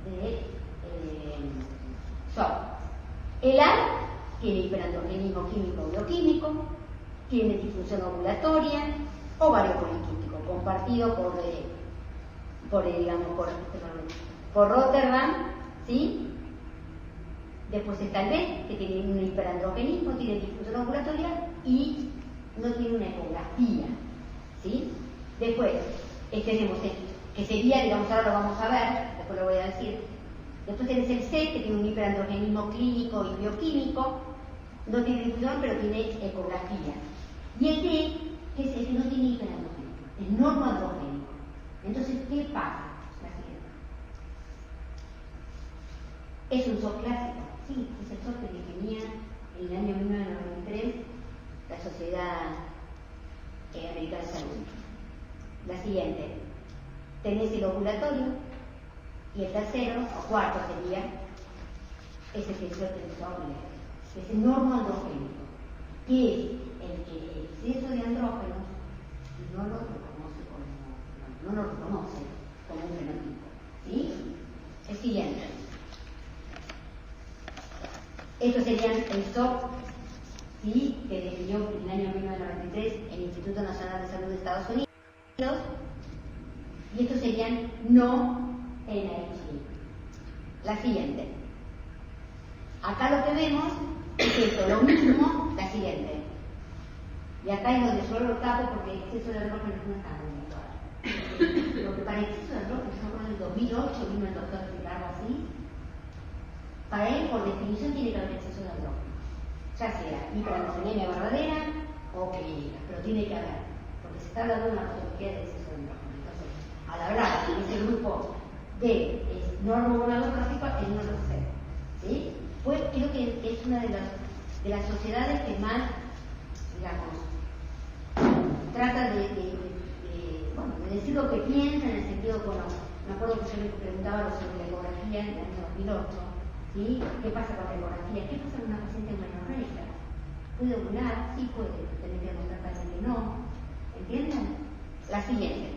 de SOT. tiene hiperandrogenismo químico o bioquímico, tiene disfunción ovulatoria, ovario poliquístico, compartido por Rotterdam, ¿sí? Después está el B, que tiene un hiperandrogenismo, tiene disfunción ovulatoria y no tiene una ecografía, ¿sí? Después tenemos esto, que sería, digamos, ahora lo vamos a ver, después lo voy a decir. Después tenés el C, que tiene un hiperandrogenismo clínico y bioquímico, no tiene difusión, pero tiene ecografía. Y el D, que es el que no tiene hiperandrogenismo, es normoandrogénico. Entonces, ¿qué pasa? Es un SOP clásico, sí, es el SOP que definía en el año 1993 la Sociedad Americana de Salud. La siguiente, tenés el ovulatorio, y el tercero, o cuarto sería, es el que suelta el SOP, que es el normoandrogénico, que es el que el exceso de andrógenos no lo reconoce como un fenotipo, ¿sí? El siguiente. Estos serían el SOP, ¿sí?, que definió en el año 1993 el Instituto Nacional de Salud de Estados Unidos, y estos serían no NHI. La siguiente. Acá lo que vemos es esto, lo mismo, la siguiente. Y acá es donde suelo el capo porque el exceso de andrógenos no está muy actual. Porque para el exceso de andrógenos, en el 2008 vino el doctor Ricardo así. Para él, por definición, tiene que haber exceso de andrógenos. Ya sea hiperandrogenemia verdadera o clínica, pero tiene que haber, porque se está hablando de una patología de exceso de andrógenos. Entonces, al hablar de ese grupo de normogonadotrófico, él no lo sé. ¿Sí? Pues creo que es una de las sociedades que más, digamos, trata de decir lo que piensa en el sentido, bueno, me acuerdo que yo le preguntaba sobre la ecografía en el año 2008, ¿sí? ¿Qué pasa con la ecografía? ¿Qué pasa con una paciente menorreica? ¿Puede ovular? Sí puede, tener que demostrar paciente no. ¿Entienden? La siguiente.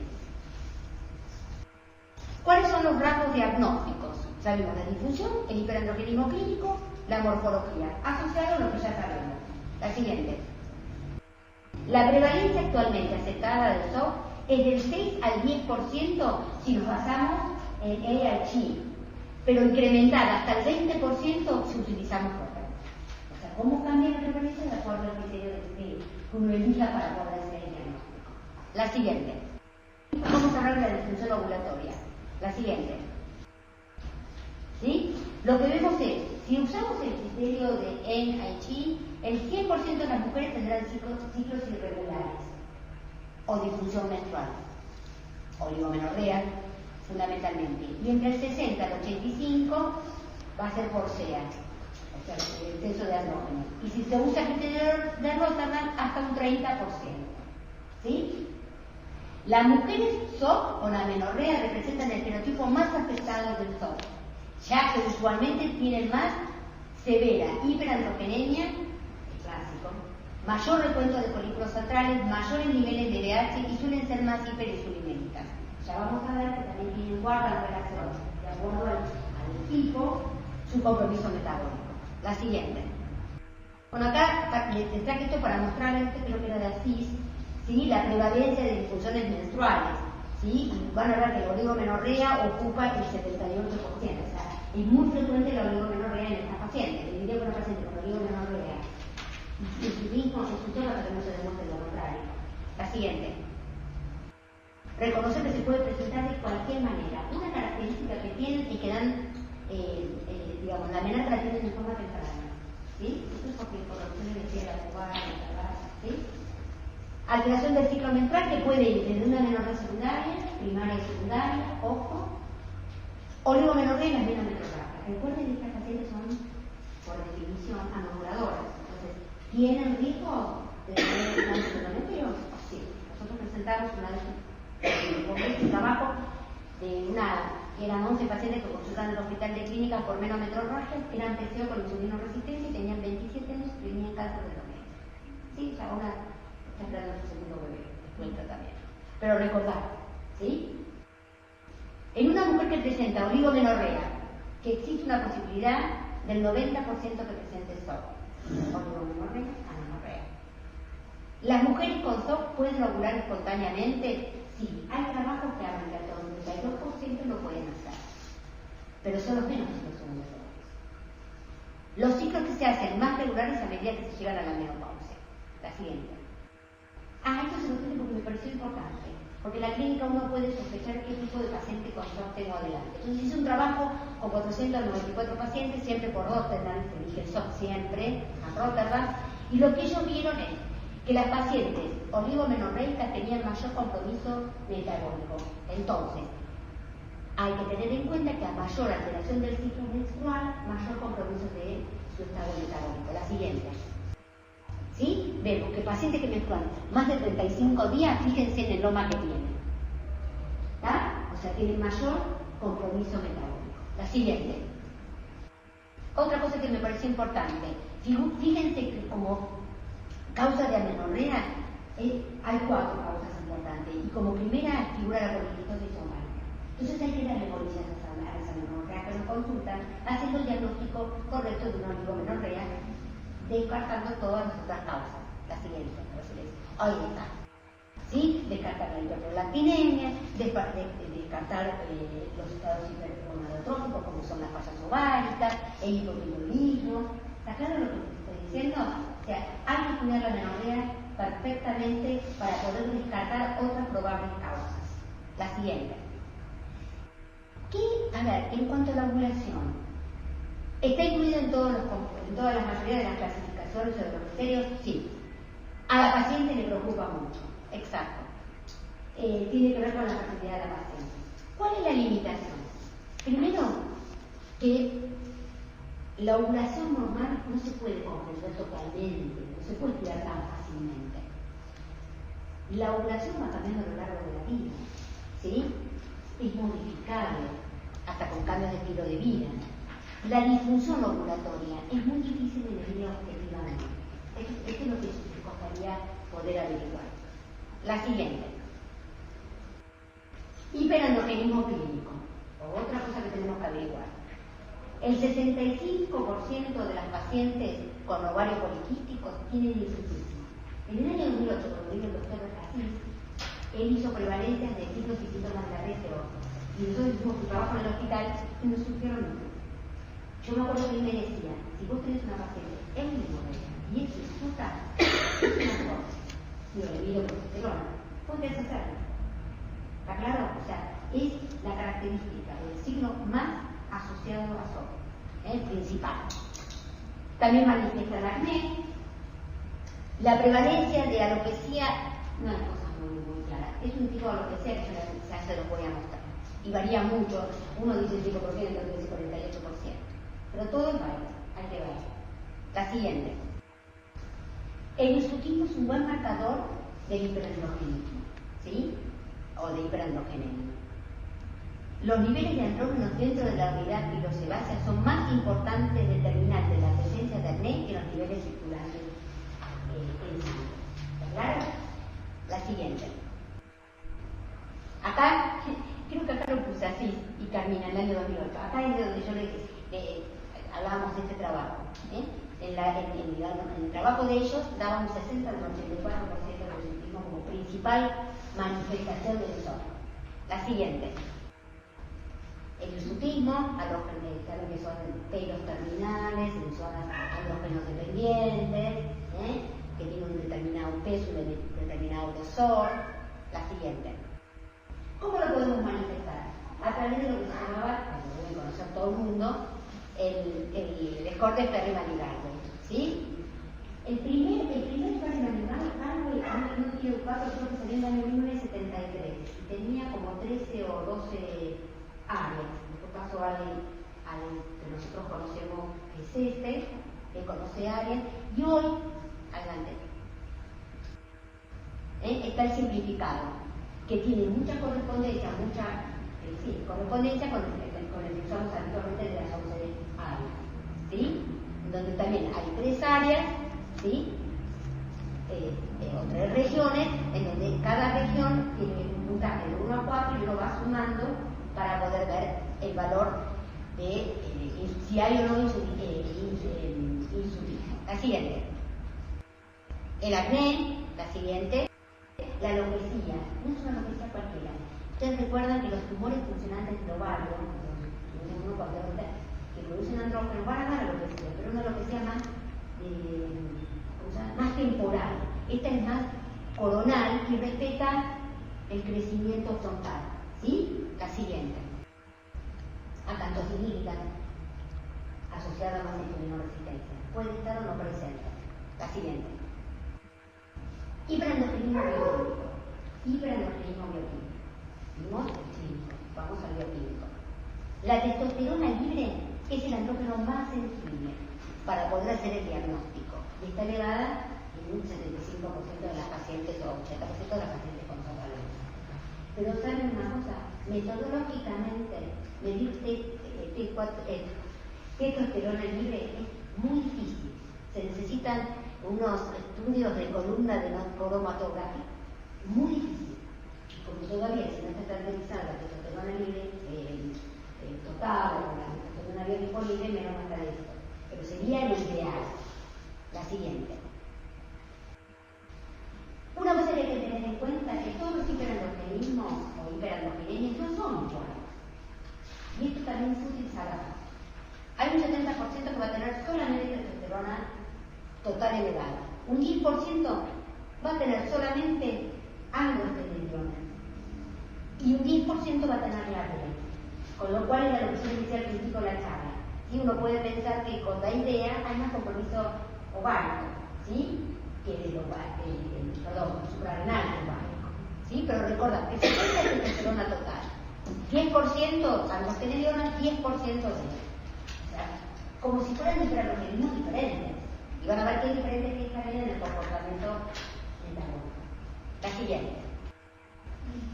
¿Cuáles son los rasgos diagnósticos? Sabemos la difusión, el hiperandrogenismo clínico, la morfología, asociado a lo que ya sabemos. La siguiente. La prevalencia actualmente aceptada del SOP es del 6 al 10% si nos basamos en AIG, pero incrementada hasta el 20% si utilizamos PROPER. O sea, ¿cómo cambia la prevalencia de acuerdo al criterio que uno elija para poder hacer el diagnóstico? La siguiente. Vamos a hablar de la disfunción ovulatoria. La siguiente. ¿Sí? Lo que vemos es, si usamos el criterio de NIH, el 100% de las mujeres tendrán ciclos irregulares o disfunción menstrual, oligomenorrea fundamentalmente, y entre el 60 al 85 va a ser por SEA, o sea, el exceso de andrógenos, y si se usa el criterio de Rotterdam, hasta un 30%. ¿Sí? Las mujeres SOP o la menorrea representan el fenotipo más afectado del SOP, ya que usualmente tienen más severa hiperandrogenemia, clásico, mayor recuento de folículos centrales, mayores niveles de LH y suelen ser más hiperinsulinémicas. Ya vamos a ver que también tienen guarda relación de acuerdo al tipo, su compromiso metabólico. La siguiente. Bueno, acá les traje esto para mostrarles, creo que era de Asís, ¿sí? La prevalencia de disfunciones menstruales. ¿Sí? Y van a ver que la oligomenorrea ocupa el 78%. O sea, es muy frecuente la oligomenorrea en esta paciente. Le diría que una paciente con oligomenorrea y su mismo se escuchó hasta que no se demuestre lo contrario. La siguiente. Reconocer que se puede presentar de cualquier manera. Una característica que tienen es que dan, digamos, la amenaza la tienen de forma temprana. ¿Sí? Esto es porque por lo que se le decía la cubana, ¿sí? Alteración del ciclo menstrual que puede ir desde una menorrea secundaria, primaria y secundaria, ojo, oligomenorrea y las menometrorragias. Recuerden que estas pacientes son, por definición, anovuladoras. Entonces, ¿tienen riesgo de tener un endometrios? Sí. Nosotros presentamos una vez un trabajo de que eran 11 pacientes que consultaban en el hospital de clínica por menometrorragias, eran PCO con insulinoresistencia y tenían 27 años y tenían cáncer de ovario. Sí, ya ahora está esperando su segundo bebé, después del tratamiento. Pero recordad, ¿sí? En una mujer que presenta oligomenorrea, que existe una posibilidad del 90% que presente SOP. oligomenorrea, amenorrea. ¿Las mujeres con SOP pueden ovular espontáneamente? Sí, hay trabajos que hablan que hasta un 32% lo pueden hacer, pero son los menos que son los errores. Los ciclos que se hacen más regulares a medida que se llegan a la menopausia. La siguiente. Esto se lo tiene porque me pareció importante, porque en la clínica uno puede sospechar qué tipo de paciente con SOP tengo adelante. Entonces hice un trabajo con 494 pacientes, siempre por Rotterdam, se elige el SOP siempre, a Rotterdam, y lo que ellos vieron es que las pacientes oligomenorreicas tenían mayor compromiso metabólico. Entonces, hay que tener en cuenta que a mayor alteración del ciclo menstrual, mayor compromiso de su estado metabólico. La siguiente. ¿Sí? Vemos que pacientes que menstruan más de 35 días, fíjense en el loma que tienen. ¿Está? O sea, tienen mayor compromiso metabólico. La siguiente. Otra cosa que me pareció importante. Fíjense que como causa de amenorrea hay 4 causas importantes. Y como primera figura la poliquistosis ovárica. Entonces hay que darle bolillas a las amenorreas que nos consultan, haciendo el diagnóstico correcto de una oligomenorrea, descartando todas las otras causas. La siguiente, ahí está. ¿Sí? Descartar la hiperprolactinemia, descartar los estados hipergonadotróficos, como son las fallas ováricas, el hipotiroidismo. ¿Está claro lo que estoy diciendo? O sea, hay que estudiar la amenorrea perfectamente para poder descartar otras probables causas. La siguiente. A ver, en cuanto a la ovulación, ¿está incluida en toda la mayoría de las clasificaciones o de los criterios? Sí. A la paciente le preocupa mucho, exacto. Tiene que ver con la fertilidad de la paciente. ¿Cuál es la limitación? Primero, que la ovulación normal no se puede comprender totalmente, no se puede estudiar tan fácilmente. La ovulación va cambiando a lo largo de la vida, ¿sí? Es modificable, hasta con cambios de estilo de vida. La disfunción ovulatoria es muy difícil de medir objetivamente. Esto es lo que me costaría poder averiguar. La siguiente. Hiperandrogenismo clínico. Otra cosa que tenemos que averiguar. El 65% de las pacientes con ovario poliquístico tienen hirsutismo. En el año 2008, cuando vino el doctor Cassis, él hizo prevalencias de signos y síntomas de la RCO. Y nosotros hicimos un trabajo en el hospital y nos surgieron nada. Yo me acuerdo que él me decía, si vos tenés una paciente en menorrea y es hirsuta, es una cosa. Y lo debido a progesterona, podés hacerlo. ¿Está claro? O sea, es la característica del signo más asociado a SOP, principal. También manifiesta el acné. La prevalencia de alopecia no hay cosas muy claras. Es un tipo de alopecia que ya se los voy a mostrar. Y varía mucho. Uno dice 5%, otro dice 48%. Pero todo es válido, hay que ver. La siguiente. El hirsutismo es un buen marcador del hiperandrogenismo, ¿sí? O de hiperandrogenemia. Los niveles de andrógenos dentro de la unidad pilosebácea son más importantes determinantes de la presencia de acné que los niveles circulantes en sangre. ¿Está claro? La siguiente. Acá, creo que acá lo puse así, y Carmina, en el año 2008. Acá es de donde yo hablábamos de este trabajo. En el trabajo de ellos dábamos 60 al 84% del hirsutismo como principal manifestación del SOP. La siguiente. El hirsutismo, a lo que son pelos terminales, en zonas andrógenos dependientes, que tienen un determinado peso, un determinado grosor. La siguiente. ¿Cómo lo podemos manifestar? A través de lo que se llamaba, como debe conocer todo el mundo, el score de Perry-Van-Garde, ¿sí? El primer Perry-Van-Garde, no quiero buscarlo, creo que salió en el año 1973 y tenía como 13 o 12 áreas. En este caso, al que nosotros conocemos que es que conoce áreas, y hoy, adelante, está el simplificado, que tiene mucha correspondencia, con el que usamos habitualmente de las 11 áreas, ¿sí? Donde también hay 3 áreas, ¿sí? O 3 regiones, en donde cada región tiene un puntaje de 1 a 4 y uno va sumando para poder ver el valor de si hay o no hirsutismo. La siguiente. El acné, la siguiente. La alopecia, no es una alopecia cualquiera. Ustedes recuerdan que los tumores funcionantes del ovario, que producen andrógenos, van a dar alopecia, pero una alopecia más temporal. Esta es más coronal y respeta el crecimiento frontal. ¿Sí? La siguiente. Acantosidínica, asociada a más insulinoresistencia. Puede estar o no presente. La siguiente. Hiperandrogenismo bioquímico. Hiperandrogenismo bioquímico. Vimos el clínico. Vamos al bioquímico. La testosterona libre es el andrógeno más sensible para poder hacer el diagnóstico. Y está elevada en un 75% de las pacientes o 80% de las pacientes con sobrepeso. Pero saben una cosa, metodológicamente medir testosterona libre es muy difícil. Se necesitan unos estudios de columna de cromatografía muy difícil, porque todavía si no está estandarizada la testosterona libre total o la testosterona biodisponible, menos hasta de esto. Pero sería lo ideal. La siguiente. Una cosa que hay que tener en cuenta es que todos los hiperandrogenismos o hiperandrogenemias no son iguales. Y esto también es útil saberlo. Hay un 70% que va a tener solamente testosterona total elevada. Un 10% va a tener solamente androstenediona. Y un 10% va a tener la DEA. Con lo cual es la lo que yo decía al principio de la charla. ¿Sí? Uno puede pensar que con la idea hay más compromiso ovárico, ¿sí? Que el suprarrenal ovárico. ¿Sí? Pero recordad que 70% es testosterona total. 10% androstenediona, 10% de DEA. O sea, como si fueran hiperandrogenismos diferentes. Y van a ver qué diferentes que están en el comportamiento metabólico. La siguiente.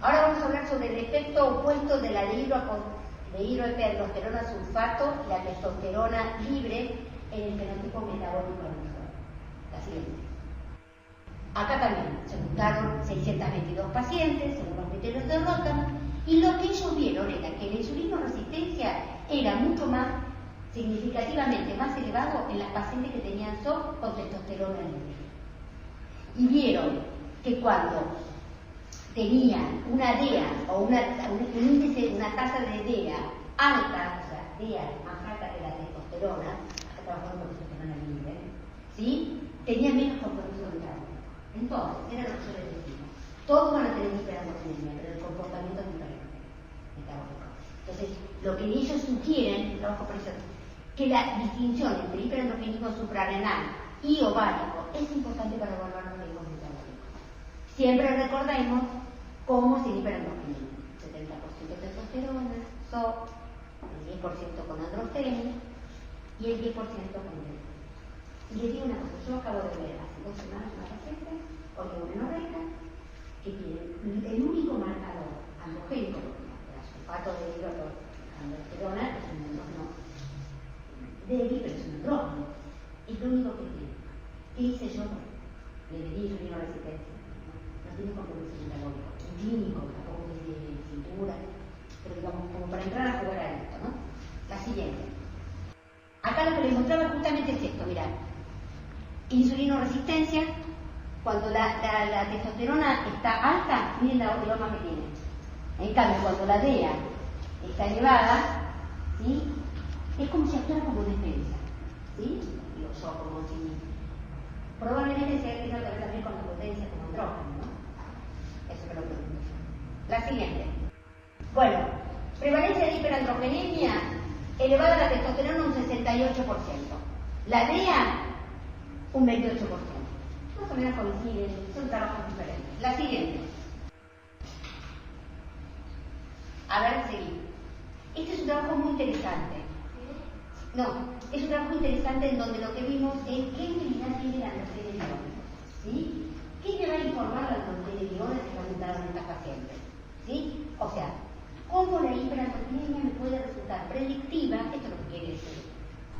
Ahora vamos a hablar sobre el efecto opuesto de la dihidroepiandrosterona sulfato y la testosterona libre en el fenotipo metabólico del usuario. La siguiente. Acá también se juntaron 622 pacientes según los criterios de Rotterdam y lo que ellos vieron era que la insulinoresistencia era mucho más significativamente más elevado en las pacientes que tenían SOP con testosterona libre. Y vieron que cuando tenían una DEA o un índice, una tasa de DEA alta, o sea, DEA más alta que la testosterona, acá trabajamos con testosterona libre, ¿sí? Tenían menos compromiso metabólico. Entonces, era lo que yo les decía. Todos van a tener hiperandrogenemia, pero el comportamiento es diferente metabólico. Entonces, lo que ellos sugieren, trabajo por eso, que la distinción entre hiperandrogenismo suprarrenal y ovárico es importante para evaluar los riesgos metabólicos. Siempre recordemos cómo es el hiperandrogenismo. 70% testosterona, SOP, el 10% con androgenia y el 10% con DEA. Y les digo una cosa, yo acabo de ver hace 2 semanas una paciente oligomenorreica que tiene el único marcador androgénico, porque el sulfato de hidroandrosterona es un andrógeno débil, pero es un andrógeno. Es lo único que tiene. ¿Qué hice yo? Le medí insulinoresistencia. No tiene compromiso metabólico. Clínico, tampoco tiene cintura. Pero digamos, como para entrar a jugar a esto, ¿no? La siguiente. Acá lo que les mostraba justamente es esto, mirá. Insulinoresistencia, cuando la testosterona está alta, miren la loma que tiene. En cambio, cuando la DEA está elevada, ¿sí? Es como si actuara como defensa, ¿sí? Digo yo, como si... Probablemente sea que no te también con la potencia como andrógeno, ¿no? Eso me lo pregunto yo. La siguiente. Bueno, prevalencia de hiperandrogenemia, elevada la testosterona un 68%. La DEA, un 28%. Más o menos coinciden, son trabajos diferentes. La siguiente. A ver, seguimos. Este es un trabajo muy interesante. No, es un trabajo interesante en donde lo que vimos es qué utilidad tiene la androstenediona, ¿sí? ¿Qué me va a informar la androstenediona que preguntaron estas pacientes? ¿Sí? O sea, cómo la hiperandrogenemia me puede resultar predictiva, esto es lo que quiere decir,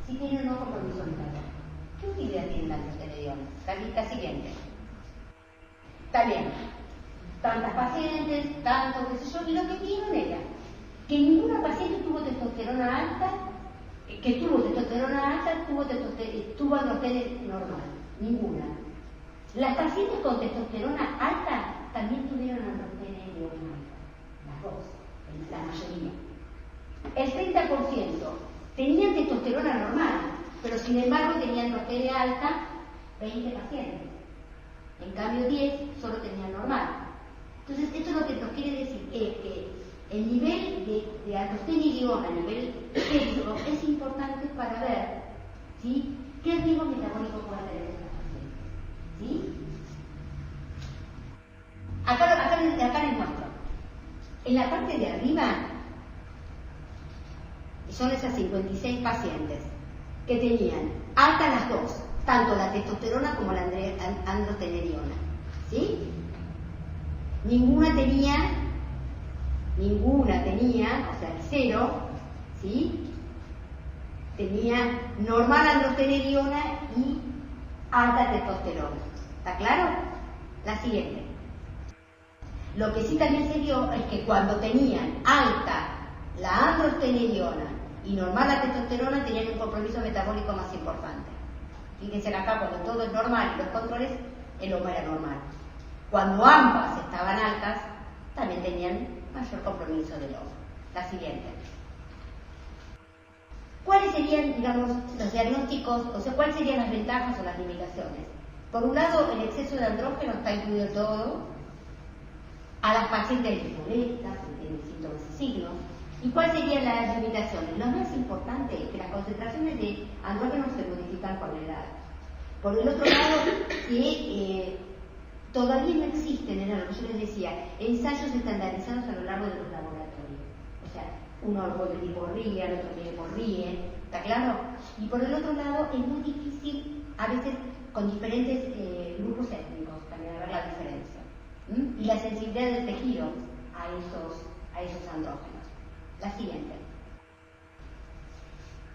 si tiene o no compromiso metabólico. ¿Qué utilidad tiene la androstenediona? La siguiente. También, tantas pacientes, tanto qué sé yo, y lo que vieron era que ninguna paciente tuvo testosterona alta que tuvo testosterona alta tuvo androgenes normal, ninguna. Las pacientes con testosterona alta también tuvieron androgenes alta, las dos, la mayoría. El 30% tenían testosterona normal, pero sin embargo tenían androgenes alta 20 pacientes. En cambio 10 solo tenían normal. Entonces esto lo que nos quiere decir es que el nivel de androstenediona a nivel físico es importante para ver, ¿sí?, qué riesgo metabólico puede tener esta paciente. ¿Sí? Acá les muestro. En la parte de arriba son esas 56 pacientes que tenían altas las dos, tanto la testosterona como la androstenediona. ¿Sí? Ninguna tenía, o sea, el 0, ¿sí?, tenía normal androstenediona y alta testosterona. ¿Está claro? La siguiente. Lo que sí también se vio es que cuando tenían alta la androstenediona y normal la testosterona, tenían un compromiso metabólico más importante. Fíjense acá, cuando todo es normal y los controles, el HOMA era normal. Cuando ambas estaban altas, también tenían mayor compromiso del HOMA. La siguiente. ¿Cuáles serían, digamos, los diagnósticos, o sea, cuáles serían las ventajas o las limitaciones? Por un lado, el exceso de andrógeno está incluido en todo, a las pacientes disforestas, que tienen síntomas y signos. ¿Y cuáles serían las limitaciones? Lo más importante es que las concentraciones de andrógenos se modifican con la edad. Por el otro lado, que todavía no existen, era lo que yo les decía, ensayos estandarizados a lo largo de los laboratorios. O sea, uno puede medir por RIE, el otro mide por RIE, ¿está claro? Y por el otro lado, es muy difícil, a veces con diferentes grupos étnicos, también ver la diferencia. Y la sensibilidad del tejido a esos andrógenos. La siguiente.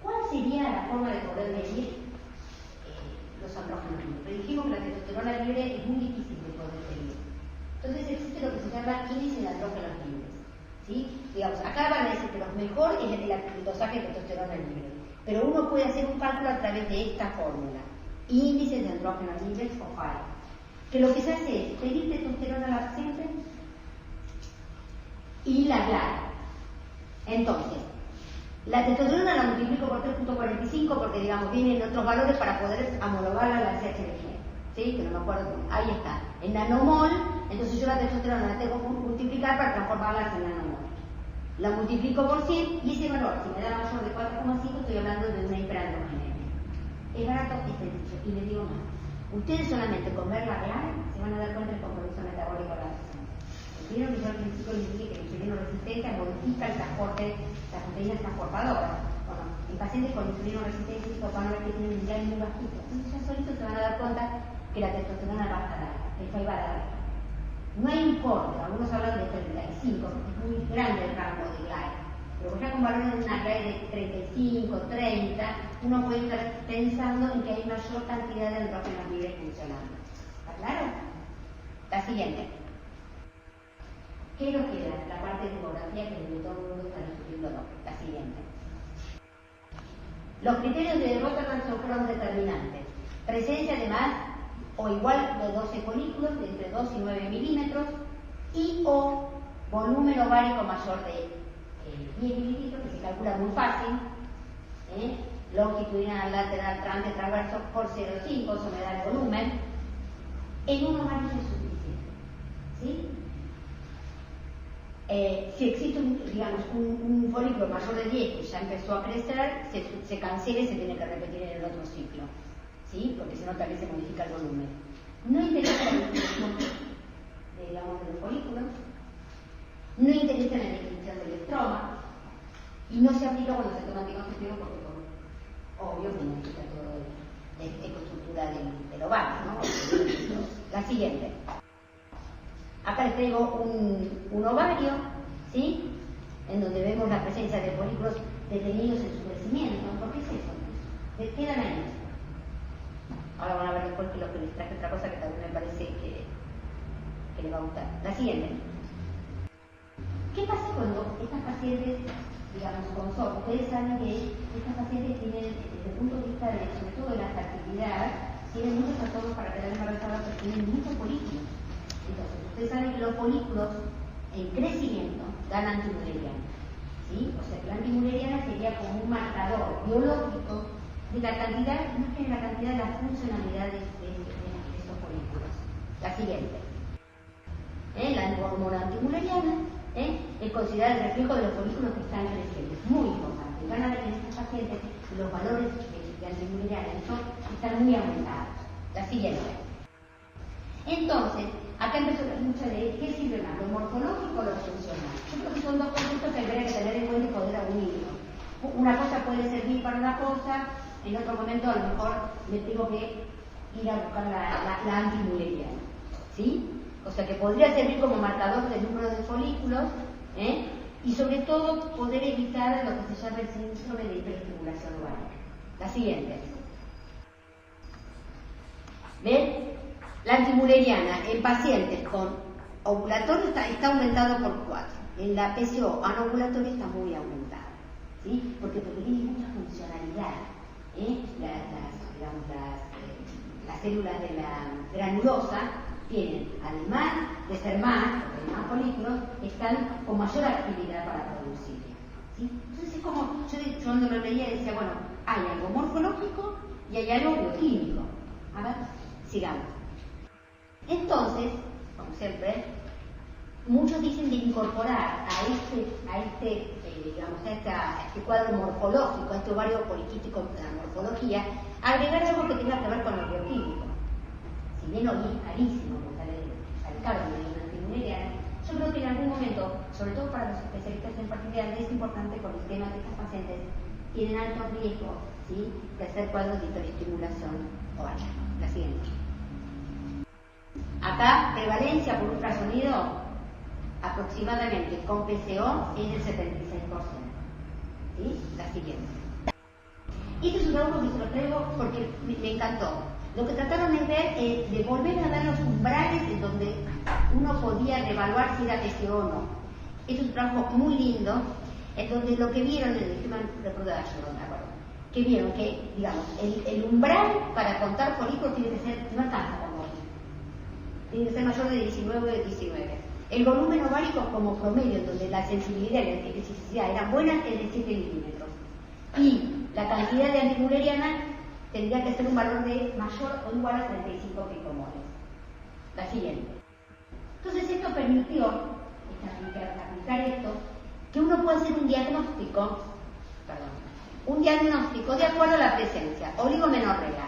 ¿Cuál sería la forma de poder medir los andrógenos libres? Pero dijimos que la testosterona libre es muy difícil de poder medir. Entonces existe lo que se llama índice de andrógenos libres. ¿Sí? Digamos, acá van a decir que lo mejor es el dosaje de testosterona libre. Pero uno puede hacer un cálculo a través de esta fórmula. Índice de andrógenos libres o FAI. Que lo que se hace es pedir testosterona a la paciente y la aclara. Entonces, la testosterona la multiplico por 3.45 porque, digamos, vienen otros valores para poder homologarla a la CHBG. ¿Sí? Que no me acuerdo. Ahí está. En nanomol, entonces yo la testosterona la tengo que multiplicar para transformarla en nanomol. La multiplico por 100 y ese valor, si me da mayor de 4,5, estoy hablando de una hiperandrogenemia. Es barato y sencillo. Y les digo más. Ustedes solamente con verla real se van a dar cuenta del compromiso metabólico de la paciente. Vieron que yo al principio les dije que la insulino resistencia modifica el transporte, las proteínas transportadoras. Bueno, en pacientes con insulino resistencia van a ver que tienen un nivel muy bajito. Entonces ya solito se van a dar cuenta que la testosterona va a estar alta, el FAI va a dar alta. No hay un corte, algunos hablan de 35, porque es muy grande el rango de GLAE. Pero ya con valores de una GLAE de 35, 30, uno puede estar pensando en que hay mayor cantidad de andrógenos libres funcionando. ¿Está claro? La siguiente. ¿Qué nos queda? La parte de demografía que de todo el mundo está discutiendo. La siguiente. Los criterios de Rotterdam fueron determinantes. Presencia de más o igual de 12 folículos de entre 2 y 9 milímetros y o volumen ovárico mayor de 10 mililitros, que se calcula muy fácil, longitudinal, lateral, transverso por 0,5, eso me da el volumen, en un ovario es suficiente. ¿Sí? Si existe un folículo mayor de 10 que ya empezó a crecer, se cancela y se tiene que repetir en el otro ciclo. ¿Sí? Porque si no también se modifica el volumen. No interesa la definición de los folículos, no interesa la definición del estroma y no se aplica cuando se toma anticonceptivo porque obvio que modifica toda la ecoestructura del ovario, ¿no? La siguiente. Acá les traigo un ovario, ¿sí? En donde vemos la presencia de folículos detenidos en su crecimiento. ¿Por qué es eso? Quedan ahí. Ahora van a ver después que lo que les traje otra cosa que también me parece que les va a gustar. La siguiente. ¿Qué pasa cuando estas pacientes digamos, con SOP. Ustedes saben que estas pacientes tienen, desde el punto de vista de, sobre todo de la fertilidad, tienen muchos trastornos para quedar embarazadas, pero tienen muchos folículos. Entonces, ustedes saben que los folículos en crecimiento dan antimuleriana, ¿sí? O sea, que la antimuleriana sería como un marcador biológico de la cantidad, más que de la cantidad de las funcionalidades de estos folículos. La siguiente. La hormona antimuleriana es considerada el reflejo de los folículos que están creciendo. Es muy importante. Van a ver en estos pacientes los valores de antimuleriana están muy aumentados. La siguiente. Entonces, acá empezó la lucha de qué sirve más, lo morfológico o lo funcional. Yo creo que son dos conceptos que habría que tener en cuenta y poder unirlos. Una cosa puede servir para una cosa, en otro momento a lo mejor me tengo que ir a buscar la antimuleriana, ¿sí? O sea que podría servir como marcador del número de folículos, y sobre todo poder evitar lo que se llama el síndrome de hiperestimulación ovárica. La siguiente. ¿Ven? La antimuleriana en pacientes con ovulatorio está aumentado por 4. En la PCO anovulatoria está muy aumentada, ¿sí? Porque tiene mucha funcionalidad. Las células de la granulosa tienen, además de ser más, porque hay más folículos, están con mayor actividad para producirla, ¿sí? Entonces es como, yo cuando lo leía decía, bueno, hay algo morfológico y hay algo bioquímico. A ver, sigamos. Entonces, como siempre, muchos dicen de incorporar a este cuadro morfológico, a este ovario poliquístico de la morfología, agregar algo que tenga que ver con lo bioquímico. Si bien hoy es carísimo, como sale caro de una antimuleriana, yo creo que en algún momento, sobre todo para los especialistas en fertilidad, es importante con el tema de que estas pacientes tienen alto riesgo, ¿sí?, de hacer cuadros de hiperestimulación ovárica. La siguiente. Acá, prevalencia por ultrasonido, aproximadamente con PCO es del 76%. ¿Sí? La siguiente. Este es un trabajo que se lo traigo porque me encantó. Lo que trataron es ver, de volver a dar los umbrales en donde uno podía evaluar si era PCO o no. Es un trabajo muy lindo, en donde lo que vieron en el Human Reproduction, que vieron que, digamos, el umbral para contar folículos tiene que ser, no alcanza con 8, tiene que ser mayor de 19 o de 19. El volumen ovárico como promedio, en donde la sensibilidad y la especificidad eran buenas, es de 7 milímetros. Y la cantidad de antimuleriana tendría que ser un valor de mayor o igual a 35 picomoles. La siguiente. Entonces esto permitió, aplicar esto, que uno pueda hacer un diagnóstico de acuerdo a la presencia oligomenorrea,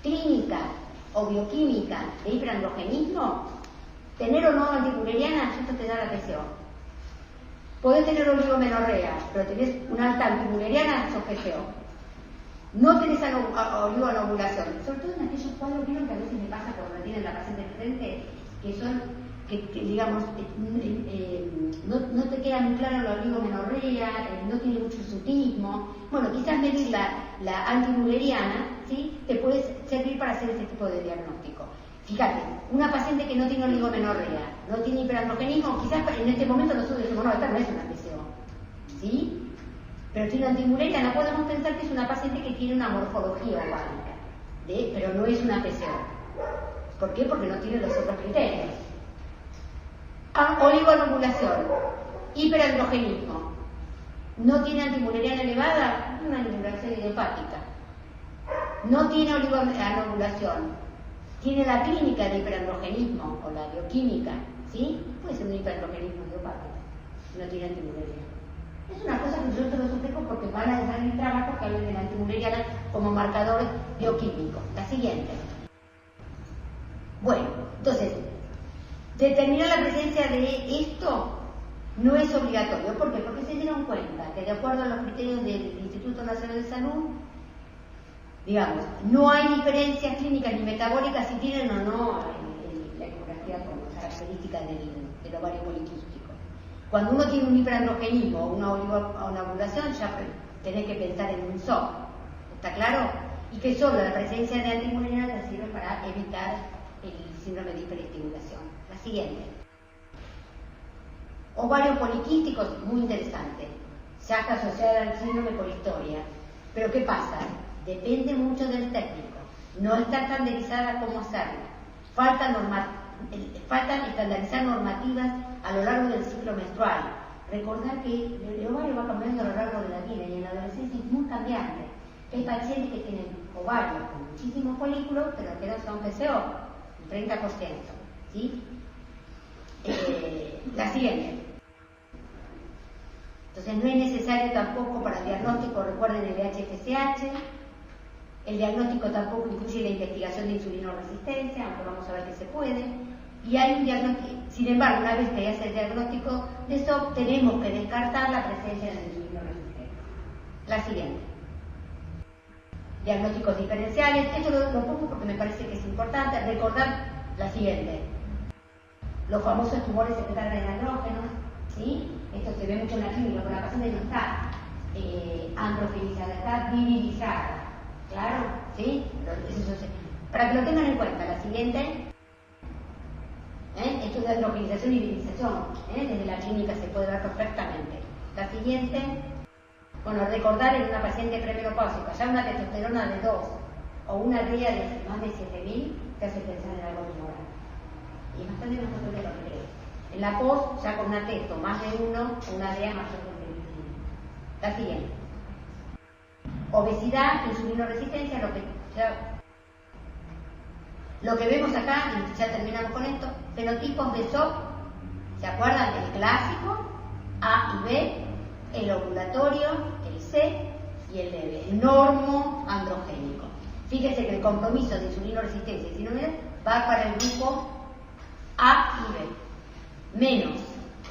clínica o bioquímica de hiperandrogenismo. Tener o no antimuleriana, esto te da la PCO. Podés tener oligomenorrea, pero tenés una alta antimuleriana, sos PCO. No tenés oligoanovulación, sobre todo en aquellos cuadros, vieron que a veces me pasa cuando tienen la paciente enfrente, que son, que digamos, no te queda muy claro la oligomenorrea, no tiene mucho sutismo. Bueno, quizás medir la antimuleriana, ¿sí?, te puede servir para hacer ese tipo de diagnóstico. Fíjate, una paciente que no tiene oligomenorrea, no tiene hiperandrogenismo, quizás en este momento nosotros decimos, no, esta no es una PCO, ¿sí? Pero tiene antimuleriana, no podemos pensar que es una paciente que tiene una morfología ovárica, pero no es una PCO. ¿Por qué? Porque no tiene los otros criterios. Oligoanovulación, hiperandrogenismo, no tiene antimuleriana elevada, una anovulación idiopática. No tiene oligoanovulación, tiene la clínica de hiperandrogenismo o la bioquímica, ¿sí? Puede ser un hiperandrogenismo idiopático, no tiene antimuleriana. Es una cosa que yo te lo suplico porque van a dejar el trabajo que hablan de la antimuleriana como marcador bioquímico. La siguiente. Bueno, entonces, determinar la presencia de esto no es obligatorio. ¿Por qué? Porque se dieron cuenta que de acuerdo a los criterios del Instituto Nacional de Salud, digamos, no hay diferencias clínicas ni metabólicas si tienen o no la ecografía como característica del ovario poliquístico. Cuando uno tiene un hiperandrogenismo o una ovulación, ya tenés que pensar en un SOP. ¿Está claro? Y que solo la presencia de antimuleriana sirve para evitar el síndrome de hiperestimulación. La siguiente. Ovarios poliquísticos, muy interesante. ya asociada al síndrome por historia. Pero ¿qué pasa? Depende mucho del técnico. No está estandarizada cómo hacerlo. Faltan estandarizar normativas a lo largo del ciclo menstrual. Recordar que el ovario va cambiando a lo largo de la vida y en la adolescencia es muy cambiante. Hay pacientes que tienen ovarios con muchísimos folículos, pero que no son PCO, un 30%. ¿Sí? La siguiente. Entonces no es necesario tampoco para el diagnóstico, recuerden el VHFCH, el diagnóstico tampoco incluye la investigación de insulinoresistencia, aunque vamos a ver que se puede, y hay un diagnóstico, sin embargo, una vez que ya hace el diagnóstico de SOP, tenemos que descartar la presencia de la insulinoresistencia. La siguiente. Diagnósticos diferenciales, esto lo pongo porque me parece que es importante, recordar la siguiente. Los famosos tumores secretarios de andrógenos, ¿sí? Esto se ve mucho en la clínica, pero la paciente no está androgenizada, está virilizada. ¿Claro? ¿Sí? Para que lo tengan en cuenta, la siguiente. Esto es de androgenización y virilización. Desde la clínica se puede ver perfectamente. La siguiente. Bueno, recordar en una paciente premenopáusica, ya una testosterona de 2 o una DEA de más de 7.000 te hace pensar en algo tumoral. Y es bastante más frecuente de lo que crees. En la post, ya con una testo más de 1, una DEA mayor de 25. La siguiente. Obesidad, insulinoresistencia, lo que vemos acá, y ya terminamos con esto, fenotipos de SOP, ¿se acuerdan del clásico? A y B, el ovulatorio, el C y el leve, el normo androgénico. Fíjense que el compromiso de insulinoresistencia y síndrome va para el grupo A y B, menos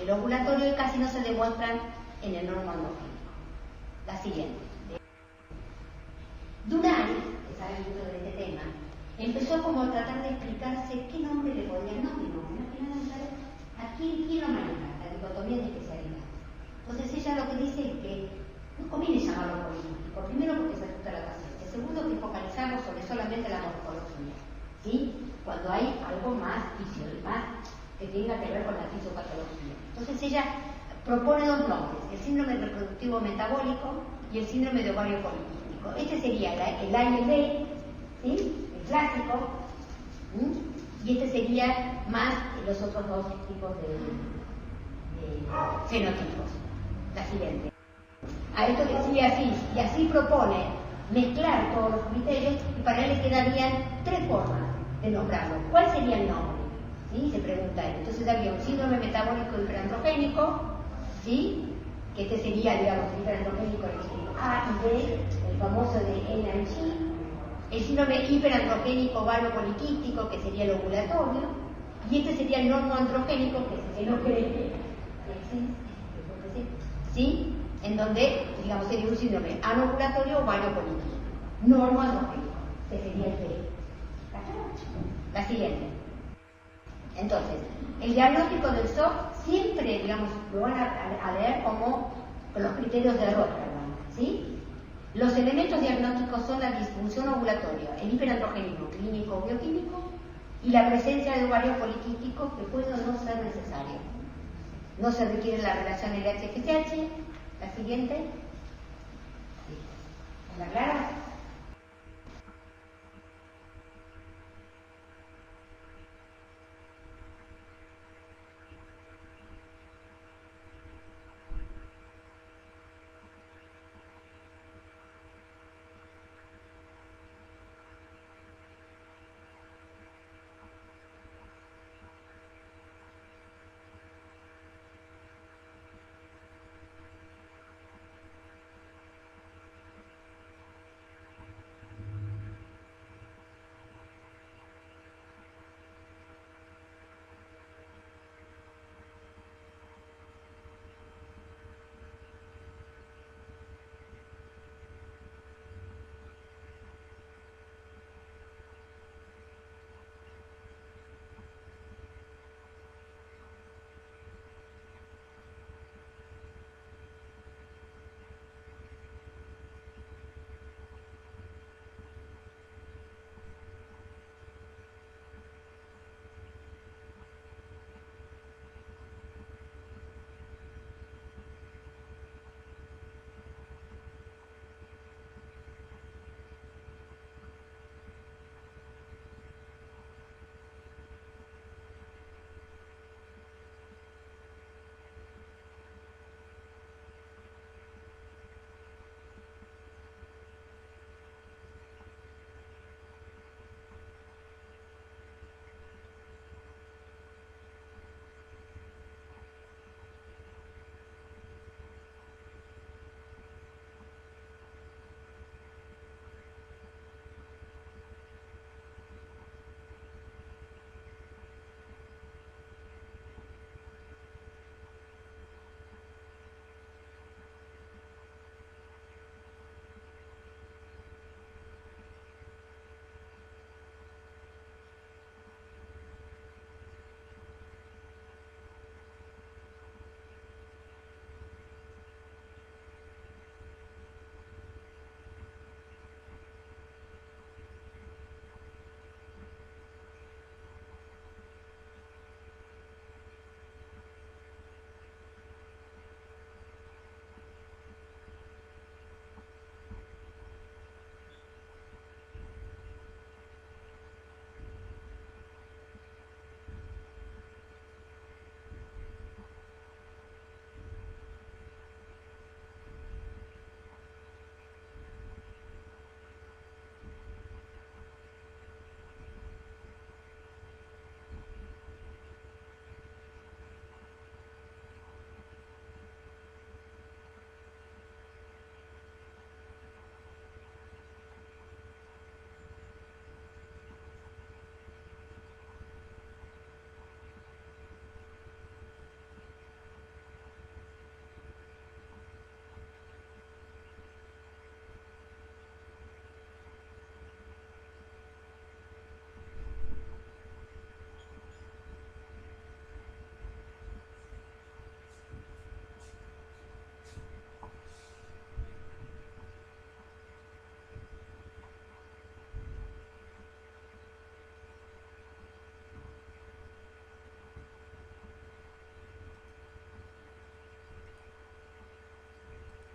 el ovulatorio y casi no se demuestran en el normo androgénico. La siguiente. Dunay, que sabe mucho de este tema, empezó como a tratar de explicarse qué nombre le podían dar, a quién lo maneja, la dicotomía de especialidad. Entonces ella lo que dice es que no conviene llamarlo político, primero porque se asusta a la paciente, segundo que focalizarlo sobre solamente la morfología, ¿sí? Cuando hay algo más fisiológico, que tenga que ver con la fisiopatología. Entonces ella propone dos nombres, el síndrome reproductivo metabólico y el síndrome de ovario político. Este sería el A y el B, ¿sí? El clásico, y este sería más los otros dos tipos de fenotipos. La siguiente. A esto que sigue así, y así propone mezclar todos los criterios, y para él le quedarían 3 formas de nombrarlo. ¿Cuál sería el nombre? ¿Sí? Se pregunta él. Entonces había un síndrome metabólico hiperandrogénico, ¿sí? Que este sería, digamos, el hiperandrogénico el A y B, el famoso de NH, el síndrome hiperandrogénico ovario poliquístico, que sería el ovulatorio, y este sería el normoandrogénico, que es el que no cree, ¿sí? En donde, digamos, sería un síndrome anovulatorio ovario poliquístico, normoandrogénico, que sería el B. La siguiente. Entonces, el diagnóstico del SOP siempre, digamos, lo van a leer como con los criterios de Rotterdam, ¿sí? Los elementos diagnósticos son la disfunción ovulatoria, el hiperandrogenismo clínico o bioquímico y la presencia de ovarios poliquísticos que puede o no ser necesario. No se requiere la relación LH-FSH. La siguiente. ¿Está clara?